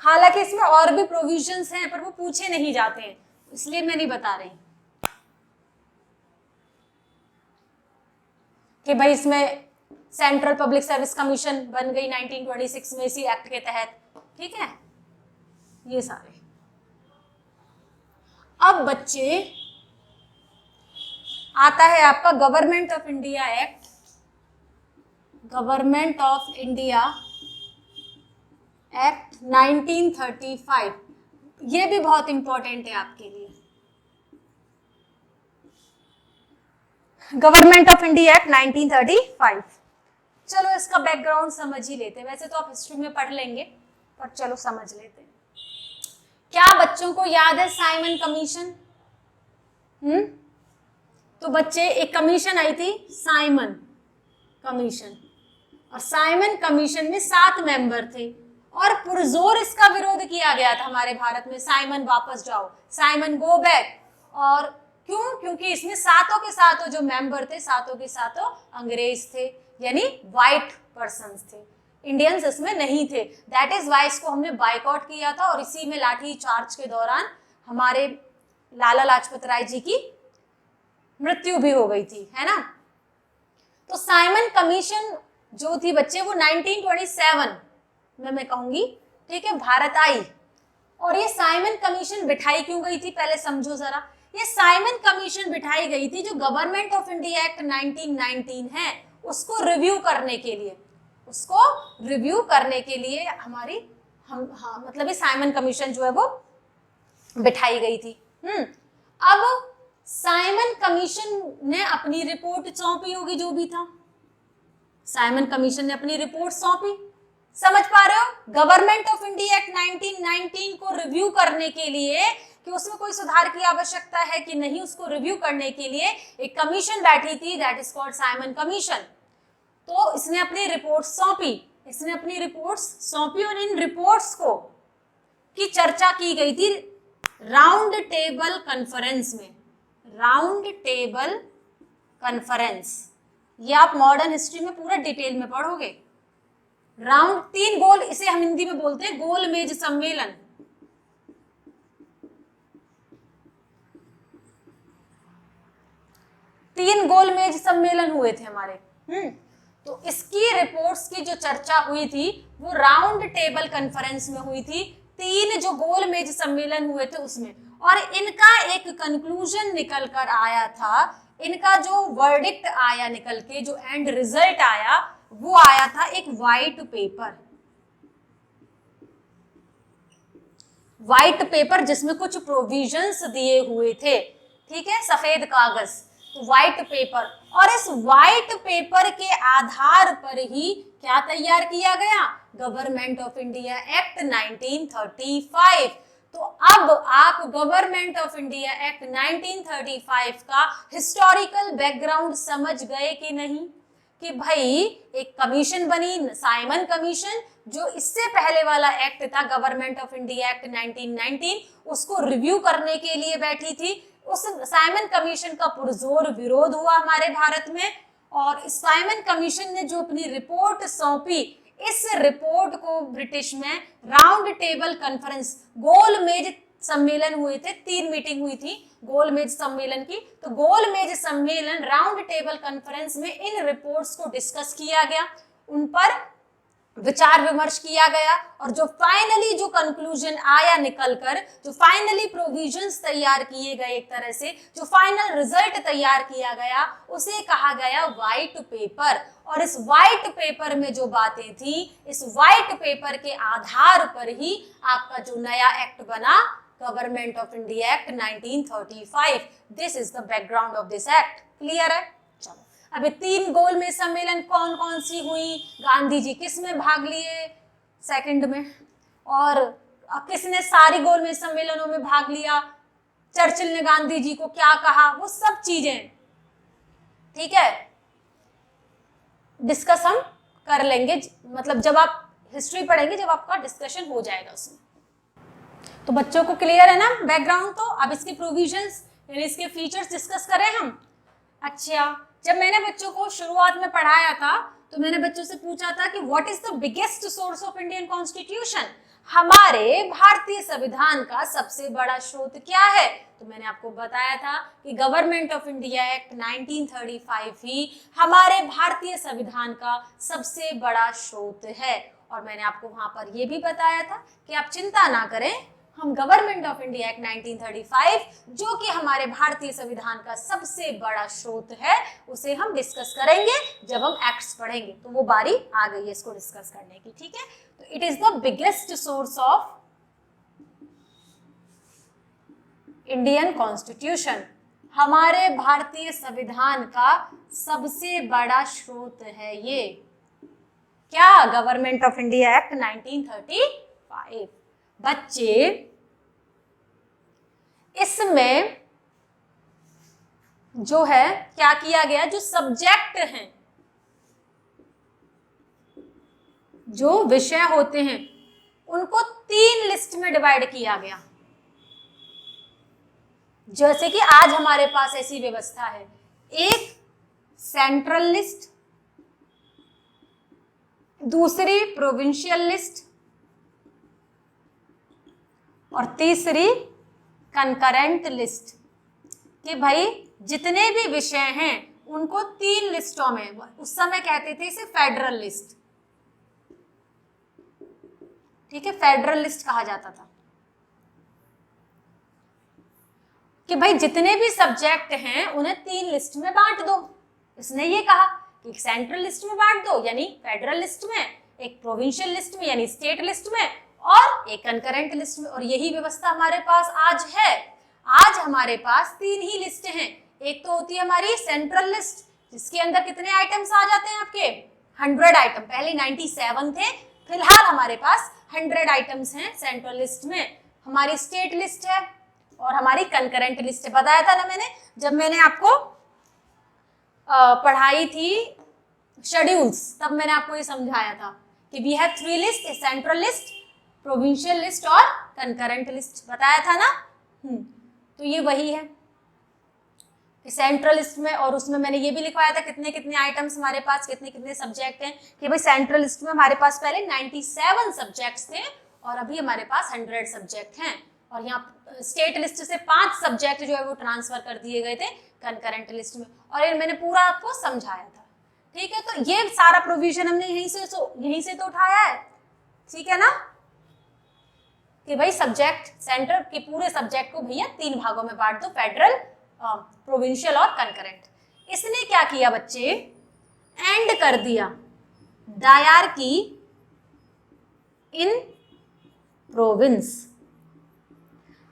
हालांकि इसमें और भी प्रोविजंस हैं पर वो पूछे नहीं जाते हैं, इसलिए मैं नहीं बता रही कि भाई इसमें सेंट्रल पब्लिक सर्विस कमीशन बन गई 1926 में इसी एक्ट के तहत। ठीक है, ये सारे। अब बच्चे आता है आपका government of India act, government of India act 1935। ये भी बहुत इंपॉर्टेंट है आपके लिए। Government of India act 1935। चलो इसका बैकग्राउंड समझ ही लेते हैं, वैसे तो आप हिस्ट्री में पढ़ लेंगे पर चलो समझ लेते हैं। क्या बच्चों को याद है साइमन कमीशन? तो बच्चे एक कमीशन आई थी साइमन कमीशन, और साइमन कमीशन में 7 मेंबर थे और पुरजोर इसका विरोध किया गया था हमारे भारत में। साइमन वापस जाओ, साइमन गो बैक। और क्यों? क्योंकि इसमें सातों के सातों जो मेंबर थे, सातों के सातों अंग्रेज थे, यानी व्हाइट पर्सन्स थे, इंडियंस इसमें नहीं थे। दैट इज वाई इसको हमने बाइकआउट किया था और इसी में लाठी चार्ज के दौरान हमारे लाला लाजपत राय जी की मृत्यु भी हो गई थी, है ना। तो साइमन कमीशन जो थी बच्चे वो 1927 में मैं कहूंगी, ठीक है, भारत आई। और ये साइमन कमीशन बिठाई क्यों गई थी पहले समझो जरा। ये साइमन कमीशन बिठाई गई थी जो गवर्नमेंट ऑफ इंडिया एक्ट 1919 है उसको रिव्यू करने के लिए, उसको रिव्यू करने के लिए हमारी मतलब ये साइमन कमीशन जो है वो बिठाई गई थी। अब साइमन कमीशन ने अपनी रिपोर्ट सौंपी होगी, जो भी था साइमन कमीशन ने अपनी रिपोर्ट सौंपी। समझ पा रहे हो? गवर्नमेंट ऑफ इंडिया एक्ट 1919 को रिव्यू करने के लिए कि उसमें कोई सुधार की आवश्यकता है कि नहीं, उसको रिव्यू करने के लिए एक कमीशन बैठी थी, that is called Simon commission. तो इसने अपनी रिपोर्ट सौंपी, इसने अपनी रिपोर्ट्स सौंपी और इन रिपोर्ट्स को की चर्चा की गई थी राउंड टेबल कॉन्फ्रेंस में। राउंड टेबल कॉन्फ्रेंस, ये आप मॉडर्न हिस्ट्री में पूरा डिटेल में पढ़ोगे। राउंड 3 गोल, इसे हम हिंदी में बोलते हैं गोल मेज सम्मेलन। तीन गोल मेज सम्मेलन हुए थे हमारे। तो इसकी रिपोर्ट्स की जो चर्चा हुई थी वो राउंड टेबल कॉन्फ्रेंस में हुई थी। 3 जो गोल मेज सम्मेलन हुए थे उसमें, और इनका एक कंक्लूजन निकल कर आया था, इनका जो वर्डिक्ट आया निकल के, जो एंड रिजल्ट आया वो आया था एक व्हाइट पेपर। व्हाइट पेपर जिसमें कुछ प्रोविजंस दिए हुए थे, ठीक है, सफेद कागज, व्हाइट पेपर। और इस व्हाइट पेपर के आधार पर ही क्या तैयार किया गया? Government of India act 1935। तो अब आप गवर्नमेंट ऑफ इंडिया एक्ट 1935 का हिस्टोरिकल बैकग्राउंड समझ गए कि नहीं? कि भाई एक कमीशन बनी, साइमन कमीशन, जो इससे पहले वाला एक्ट था गवर्नमेंट ऑफ इंडिया एक्ट 1919, उसको रिव्यू करने के लिए बैठी थी। उस साइमन कमीशन का पुरजोर विरोध हुआ हमारे भारत में, और साइमन कमीशन ने जो अपनी रिपोर्ट सौंपी, इस रिपोर्ट को ब्रिटिश में राउंड टेबल कॉन्फ्रेंस, गोल मेज सम्मेलन हुए थे, 3 मीटिंग हुई थी गोल मेज सम्मेलन की। तो गोल मेज सम्मेलन, राउंड टेबल कॉन्फ्रेंस में इन रिपोर्ट्स को डिस्कस किया गया, उन पर विचार विमर्श किया गया, और जो फाइनली जो कंक्लूजन आया निकलकर, जो फाइनली प्रोविजंस तैयार किए गए, एक तरह से जो फाइनल रिजल्ट तैयार किया गया, उसे कहा गया व्हाइट पेपर। और इस व्हाइट पेपर में जो बातें थी, इस व्हाइट पेपर के आधार पर ही आपका जो नया एक्ट बना, government of India act 1935। This is the background of this act. Clear है? चलो, अभी 3 गोल में सम्मेलन कौन कौन सी हुई, गांधी जी किस में भाग लिए, सेकंड में, और किसने सारी गोल में सम्मेलनों में भाग लिया, चर्चिल ने गांधी जी को क्या कहा, वो सब चीजें, ठीक है, डिस्कस हम कर लेंगे, मतलब जब आप हिस्ट्री पढ़ेंगे, जब आपका डिस्कशन हो जाएगा उसमें। तो बच्चों को क्लियर है ना बैकग्राउंड? तो अब इसके प्रोविजंस यानी इसके फीचर्स डिस्कस करें हम। अच्छा, जब मैंने बच्चों को शुरुआत में पढ़ाया था, तो मैंने बच्चों से पूछा था कि what is the biggest source of Indian constitution, हमारे भारतीय संविधान का सबसे बड़ा स्रोत क्या है? तो मैंने आपको बताया था कि गवर्नमेंट ऑफ इंडिया एक्ट 1935 ही हमारे भारतीय संविधान का सबसे बड़ा स्रोत है। और मैंने आपको वहां पर यह भी बताया था कि आप चिंता ना करें, हम गवर्नमेंट ऑफ इंडिया एक्ट 1935, जो कि हमारे भारतीय संविधान का सबसे बड़ा स्रोत है, उसे हम डिस्कस करेंगे जब हम एक्ट्स पढ़ेंगे। तो वो बारी आ गई है इसको डिस्कस करने की, ठीक है? तो it is the biggest source of Indian constitution, हमारे भारतीय संविधान का सबसे बड़ा स्रोत है ये, क्या? Government of India act 1935। बच्चे, इसमें जो है क्या किया गया, जो सब्जेक्ट हैं, जो विषय होते हैं, उनको 3 लिस्ट में डिवाइड किया गया। जैसे कि आज हमारे पास ऐसी व्यवस्था है, एक सेंट्रल लिस्ट, दूसरी प्रोविंशियल लिस्ट, और तीसरी कंकरेंट लिस्ट, कि भाई जितने भी विषय हैं उनको 3 लिस्टों में, उस समय कहते थे इसे फेडरल लिस्ट, ठीक है, फेडरल लिस्ट कहा जाता था, कि भाई जितने भी सब्जेक्ट हैं उन्हें 3 लिस्ट में बांट दो। इसने ये कहा कि एक सेंट्रल लिस्ट में बांट दो यानी फेडरल लिस्ट में, एक प्रोविंशियल लिस्ट में यानी स्टेट लिस्ट में, और एक कंकरेंट लिस्ट में। और यही व्यवस्था हमारे पास आज है। आज हमारे पास 3 ही लिस्ट हैं। एक तो होती है हमारी सेंट्रल लिस्ट, जिसके अंदर कितने आइटम्स आ जाते हैं आपके, 100 आइटम। पहले 97 थे, फिलहाल हमारे पास 100 आइटम्स हैं सेंट्रल लिस्ट में। हमारी स्टेट लिस्ट है और हमारी कंकरेंट लिस्ट है। बताया था ना मैंने, जब मैंने आपको पढ़ाई थी शेड्यूल्स, तब मैंने आपको ये समझाया था कि we have 3 list, central list, provincial list और कंकरेंट लिस्ट, बताया था ना। तो ये वही है सेंट्रल लिस्ट में, और उसमें मैंने ये भी लिखवाया था कितने कितने आइटम्स हमारे पास, कितने कितने सब्जेक्ट हैं, कि भाई सेंट्रल लिस्ट में हमारे पास पहले 97 सब्जेक्ट्स थे और अभी हमारे पास 100 सब्जेक्ट हैं। और यहाँ स्टेट लिस्ट से 5 सब्जेक्ट जो है वो ट्रांसफर कर दिए गए थे कंकरेंट लिस्ट में, और ये मैंने पूरा आपको समझाया था, ठीक है। तो ये सारा प्रोविजन हमने यहीं से तो उठाया है, ठीक है ना, कि भाई सब्जेक्ट सेंटर के पूरे सब्जेक्ट को भैया 3 भागों में बांट दो, फेडरल, प्रोविंशियल और कंकरेंट। इसने क्या किया बच्चे, एंड कर दिया डायरकी इन प्रोविंस।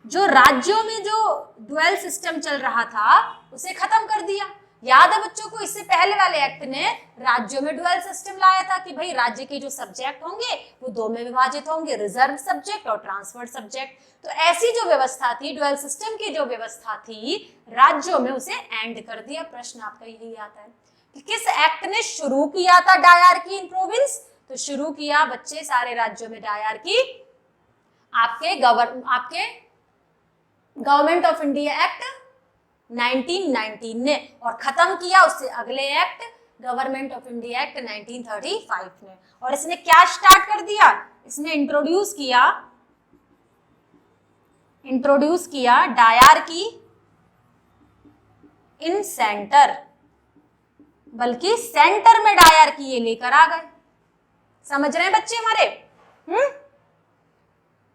जो राज्यों में जो ड्यूअल सिस्टम चल रहा था उसे खत्म कर दिया। याद है बच्चों को, इससे पहले वाले एक्ट ने राज्यों में ड्यूअल सिस्टम लाया था कि भाई राज्य के जो सब्जेक्ट होंगे वो 2 में विभाजित होंगे, रिजर्व सब्जेक्ट और ट्रांसफर्ड सब्जेक्ट। तो ऐसी जो व्यवस्था थी, ड्यूअल सिस्टम की जो व्यवस्था थी राज्यों में, उसे एंड कर दिया। प्रश्न आपका यही आता है कि किस एक्ट ने शुरू किया था डायरकी इन प्रोविंस, तो तो शुरू किया बच्चे सारे राज्यों में डायरकी आपके गवर्नमेंट ऑफ इंडिया एक्ट 1919 ने, और खत्म किया उससे अगले act government of India act 1935 ने। और इसने क्या स्टार्ट कर दिया, इसने इंट्रोड्यूस किया डायरकी इन सेंटर, बल्कि सेंटर में डायरकी ये लेकर आ गए। समझ रहे हैं बच्चे हमारे?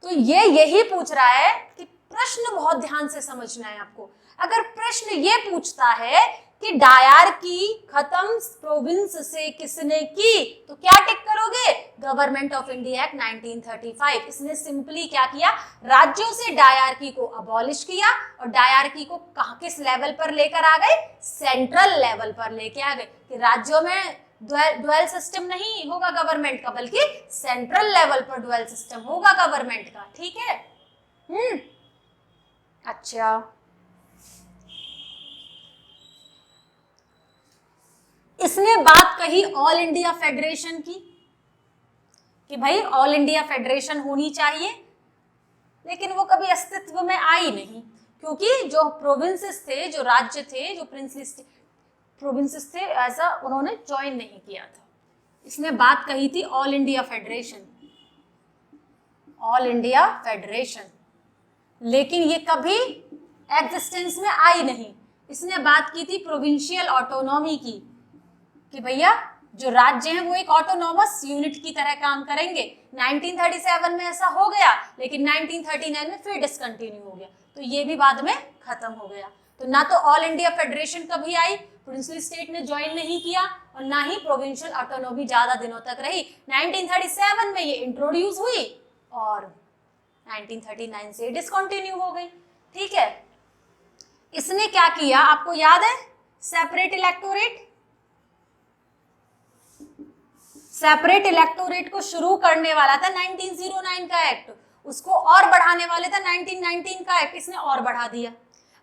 तो ये यही पूछ रहा है कि प्रश्न बहुत ध्यान से समझना है आपको। अगर प्रश्न ये पूछता है कि डायरकी खत्म प्रोविंस से किसने की, तो क्या टिक करोगे, गवर्नमेंट ऑफ इंडिया एक्ट 1935। इसने सिंपली क्या किया, राज्यों से डायरकी को अबॉलिश किया और डायरकी को किस लेवल पर लेकर आ गए, सेंट्रल लेवल पर लेके आ गए, कि राज्यों में ड्यूअल सिस्टम नहीं होगा गवर्नमेंट का, बल्कि सेंट्रल लेवल पर ड्यूअल सिस्टम होगा गवर्नमेंट का। ठीक है? अच्छा, इसने बात कही ऑल इंडिया फेडरेशन की कि भाई ऑल इंडिया फेडरेशन होनी चाहिए, लेकिन वो कभी अस्तित्व में आई नहीं, क्योंकि जो प्रोविंसेस थे, जो राज्य थे, जो प्रिंसली प्रोविंसेस थे, ऐसा उन्होंने ज्वाइन नहीं किया था। इसने बात कही थी all India federation, all India federation, लेकिन ये कभी एग्जिस्टेंस में आई नहीं। इसने बात की थी प्रोविंशियल ऑटोनॉमी की, कि भैया जो राज्य हैं वो एक ऑटोनॉमस यूनिट की तरह काम करेंगे। 1937 में ऐसा हो गया, लेकिन 1939 में फिर डिसकंटिन्यू हो गया, तो ये भी बाद में खत्म हो गया। तो ना तो ऑल इंडिया फेडरेशन कभी आई, प्रिंसली स्टेट ने ज्वाइन नहीं किया, और ना ही प्रोविंशियल ऑटोनॉमी ज्यादा दिनों तक रही। 1937 में ये इंट्रोड्यूस हुई और 1939 से डिसकंटिन्यू हो गई। ठीक है? इसने क्या किया आपको याद है, सेपरेट इलेक्टोरेट, सेपरेट इलेक्टोरेट को शुरू करने वाला था 1909 का एक्ट, उसको और बढ़ाने वाले था 1919 का एक्ट, इसने और बढ़ा दिया।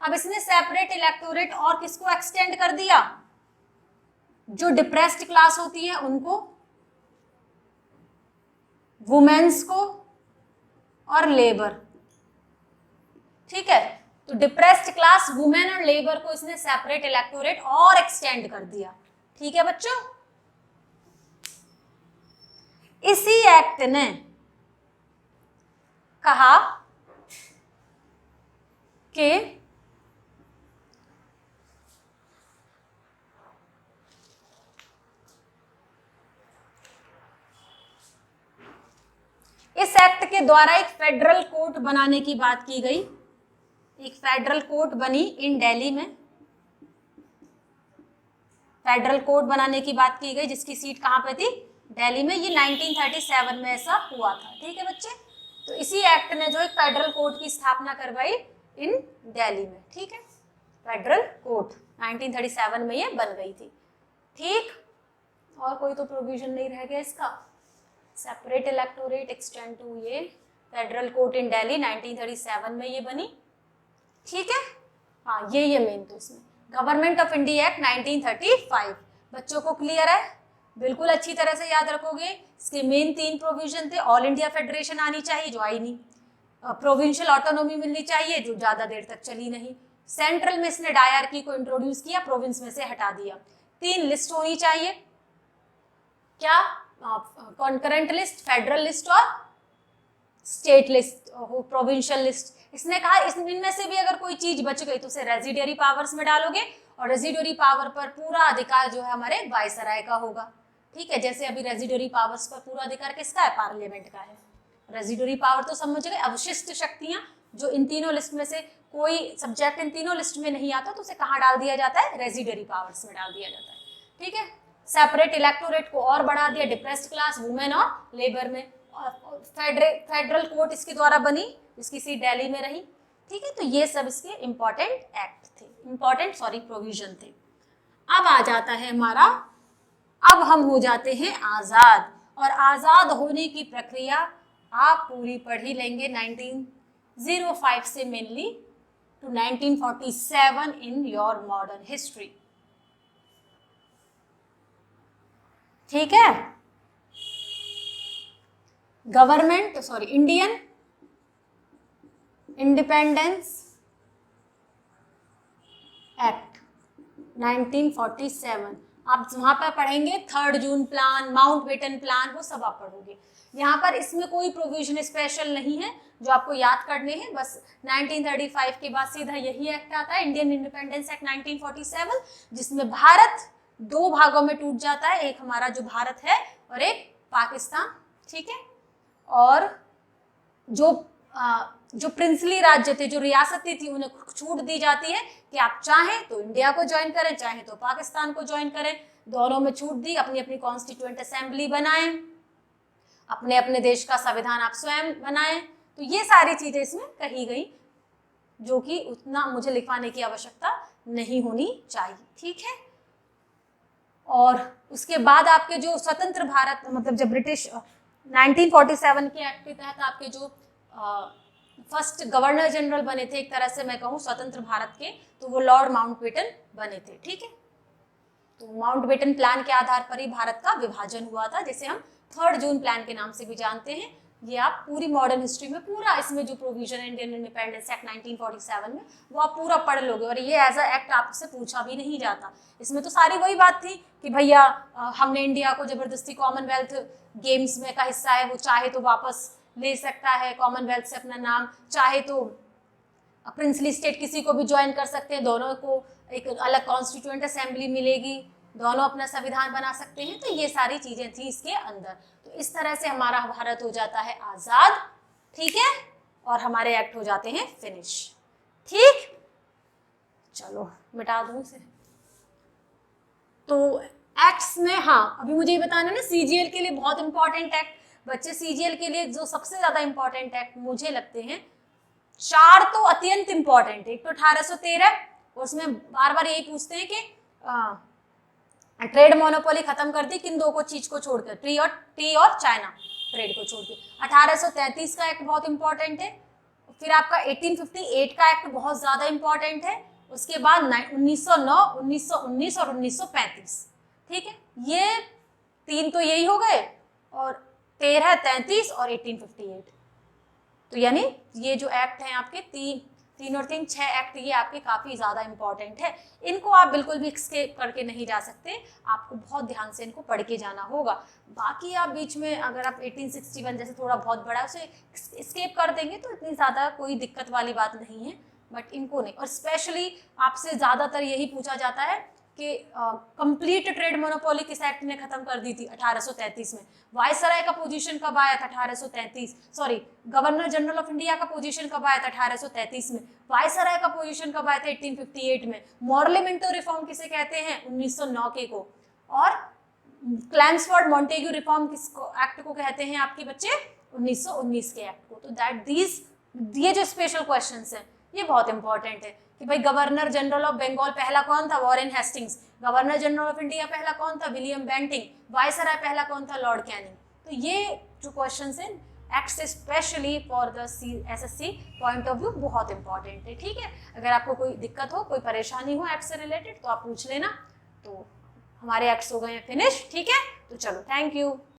अब इसने सेपरेट इलेक्टोरेट और किसको एक्सटेंड कर दिया, जो डिप्रेस्ड क्लास होती है उनको, वुमेन्स को और लेबर। ठीक है? तो डिप्रेस्ड क्लास, वुमेन और लेबर को इसने सेपरेट इलेक्टोरेट और एक्सटेंड कर दिया। ठीक है बच्चों? इसी एक्ट ने कहा कि इस एक्ट के द्वारा एक फेडरल कोर्ट बनाने की बात की गई। एक फेडरल कोर्ट बनी इन दिल्ली में, फेडरल कोर्ट बनाने की बात की गई, जिसकी सीट कहां पे थी, दिल्ली में। ये 1937 में ऐसा हुआ था। ठीक है बच्चे? तो इसी एक्ट ने जो एक फेडरल कोर्ट की स्थापना करवाई इन दिल्ली में। ठीक है? फेडरल कोर्ट 1937 में ये बन गई थी। ठीक? और कोई तो प्रोविजन नहीं रह गया इसका, सेपरेट इलेक्टोरेट एक्सटेंड टू ये फेडरल कोर्ट इन दिल्ली 1937 में ये बनी। ठीक है? हाँ, ये मेन तो इसमें गवर्नमेंट ऑफ इंडिया एक्ट 1935। बच्चों को क्लियर है? बिल्कुल अच्छी तरह से याद रखोगे। इसके मेन 3 प्रोविजन थे। ऑल इंडिया फेडरेशन आनी चाहिए, जो आई नहीं। प्रोविंशियल ऑटोनॉमी मिलनी चाहिए, जो ज्यादा देर तक चली नहीं। सेंट्रल में इसने डायरकी को इंट्रोड्यूस किया, प्रोविंस में से हटा दिया। 3 लिस्ट होनी चाहिए, क्या, कॉन्करेंट लिस्ट, फेडरल लिस्ट और स्टेट लिस्ट, प्रोविंशियल लिस्ट। इसने कहा इनमें से भी अगर कोई चीज बच गई तो उसे रेजिडरी पावर्स में डालोगे, और रेजिडरी पावर पर पूरा अधिकार जो है हमारे वायसराय का होगा। ठीक है? जैसे अभी रेजिडरी पावर्स पर पूरा अधिकार किसका है, पार्लियामेंट का है। रेजिडरी पावर तो समझ गए, अवशिष्ट शक्तियां, जो इन तीनों लिस्ट में से कोई सब्जेक्ट इन तीनों लिस्ट में नहीं आता तो उसे कहाँ डाल दिया जाता है, रेजिडरी पावर्स में डाल दिया जाता है। ठीक है? सेपरेट इलेक्टोरेट को और बढ़ा दिया, डिप्रेस्ड क्लास, वुमेन और लेबर में। फेडरल कोर्ट इसके द्वारा बनी, इसकी सीट दिल्ली में रही। ठीक है? तो ये सब इसके इंपॉर्टेंट एक्ट थे, प्रोविजन थे। अब आ जाता है हमारा, अब हम हो जाते हैं आजाद, और आजाद होने की प्रक्रिया आप पूरी पढ़ ही लेंगे 1905 से mainly to 1947 in your modern history. ठीक है? Government sorry Indian independence act 1947। आप वहां पर पढ़ेंगे 3 जून प्लान, माउंटबेटन प्लान, वो सब आप पढ़ोगे। यहाँ पर इसमें कोई प्रोविजन स्पेशल नहीं है जो आपको याद करने हैं, बस 1935 के बाद सीधा यही एक्ट आता है, इंडियन इंडिपेंडेंस एक्ट 1947, जिसमें भारत 2 भागों में टूट जाता है, एक हमारा जो भारत है और एक पाकिस्तान, ठीक है। और जो प्रिंसली राज्य थे, जो रियासतें थी, उन्हें छूट दी जाती है कि आप चाहें तो इंडिया को ज्वाइन करें, चाहें तो पाकिस्तान को ज्वाइन करें, दोनों में छूट दी, अपनी अपनी कॉन्स्टिट्यूएंट असेंबली बनाएं, अपने अपने देश का संविधान आप स्वयं बनाएं। तो ये सारी चीजें इसमें कही गई, जो कि उतना मुझे लिखवाने की आवश्यकता नहीं होनी चाहिए, ठीक है। और उसके बाद आपके जो स्वतंत्र भारत, मतलब जब ब्रिटिश 1947 के एक्ट के तहत आपके जो फर्स्ट गवर्नर जनरल बने थे, एक तरह से मैं कहूँ स्वतंत्र भारत के, तो वो लॉर्ड माउंटबेटन बने थे, ठीक है। तो माउंटबेटन प्लान के आधार पर ही भारत का विभाजन हुआ था, जिसे हम 3 जून प्लान के नाम से भी जानते हैं। ये आप पूरी मॉडर्न हिस्ट्री में पूरा इसमें जो प्रोविजन है इंडियन इंडिपेंडेंस एक्ट 1947 में, वो आप पूरा पढ़ लोगे। और ये एज अ एक्ट आपसे पूछा भी नहीं जाता। इसमें तो सारी वही बात थी कि भैया हमने इंडिया को जबरदस्ती कॉमनवेल्थ गेम्स में का हिस्सा है, वो चाहे तो वापस ले सकता है कॉमनवेल्थ से अपना नाम, चाहे तो प्रिंसली स्टेट किसी को भी ज्वाइन कर सकते हैं, दोनों को एक अलग कॉन्स्टिट्यूएंट असेंबली मिलेगी, दोनों अपना संविधान बना सकते हैं। तो ये सारी चीजें थी इसके अंदर। तो इस तरह से हमारा भारत हो जाता है आजाद, ठीक है, और हमारे एक्ट हो जाते हैं फिनिश, ठीक। चलो मिटा दूं इसे। तो एक्ट्स में, हाँ अभी मुझे ये बताना है ना, सीजीएल के लिए बहुत इंपॉर्टेंट एक्ट, बच्चे सीजीएल के लिए जो सबसे ज्यादा इंपॉर्टेंट एक्ट मुझे लगते हैं 4 तो अत्यंत इंपॉर्टेंट है। एक तो 1813, और उसमें बार बार यही पूछते हैं कि ट्रेड मोनोपोली खत्म कर दी, किन 2 चीज को छोड़कर, टी और चाइना ट्रेड को छोड़ के। 1833 का एक्ट बहुत इंपॉर्टेंट है। फिर आपका 1858 का एक्ट बहुत ज्यादा इंपॉर्टेंट है। उसके बाद 1909, 1919 और 1935, ठीक है। ये 3 तो यही हो गए, और 13, 33 और 1858। तो यानी ये जो एक्ट हैं आपके 3 और 3 6 एक्ट, ये आपके काफी ज्यादा इंपॉर्टेंट है। इनको आप बिल्कुल भी स्किप करके नहीं जा सकते, आपको बहुत ध्यान से इनको पढ़ के जाना होगा। बाकी आप बीच में अगर आप 1861 जैसे थोड़ा बहुत बड़ा है उसे स्किप कर देंगे तो इतनी ज्यादा कोई दिक्कत वाली बात नहीं है, बट इनको नहीं। और स्पेशली आपसे ज्यादातर यही पूछा जाता है कि कंप्लीट ट्रेड मोनोपोली किस एक्ट ने खत्म कर दी थी, 1833 में। वायसराय का पोजीशन कब आया था, 1833, sorry governor general of India का पोजीशन कब आया था, 1833 में। वायसराय का पोजीशन कब आया था, 1858 में। मॉर्लेमेंटो रिफॉर्म किसे कहते हैं, 1909 के को। और क्लैम्सफोर्ड मॉन्टेग्यू रिफॉर्म किसको एक्ट को कहते हैं आपके बच्चे, 1919 के एक्ट को। तो दैट दीज ये जो स्पेशल क्वेश्चंस हैं ये बहुत इंपॉर्टेंट है कि भाई गवर्नर जनरल ऑफ बंगाल पहला कौन था, Warren Hastings. Governor general of India पहला कौन था, विलियम बेंटिंग। वायसराय पहला कौन था, लॉर्ड कैनिंग। तो ये जो क्वेश्चंस हैं acts specially for the assessee point of view बहुत इंपॉर्टेंट है, ठीक है। अगर आपको कोई दिक्कत हो, कोई परेशानी हो एक्ट से रिलेटेड, तो आप पूछ लेना। तो हमारे एक्ट्स हो गए हैं फिनिश, ठीक है। तो चलो, थैंक यू।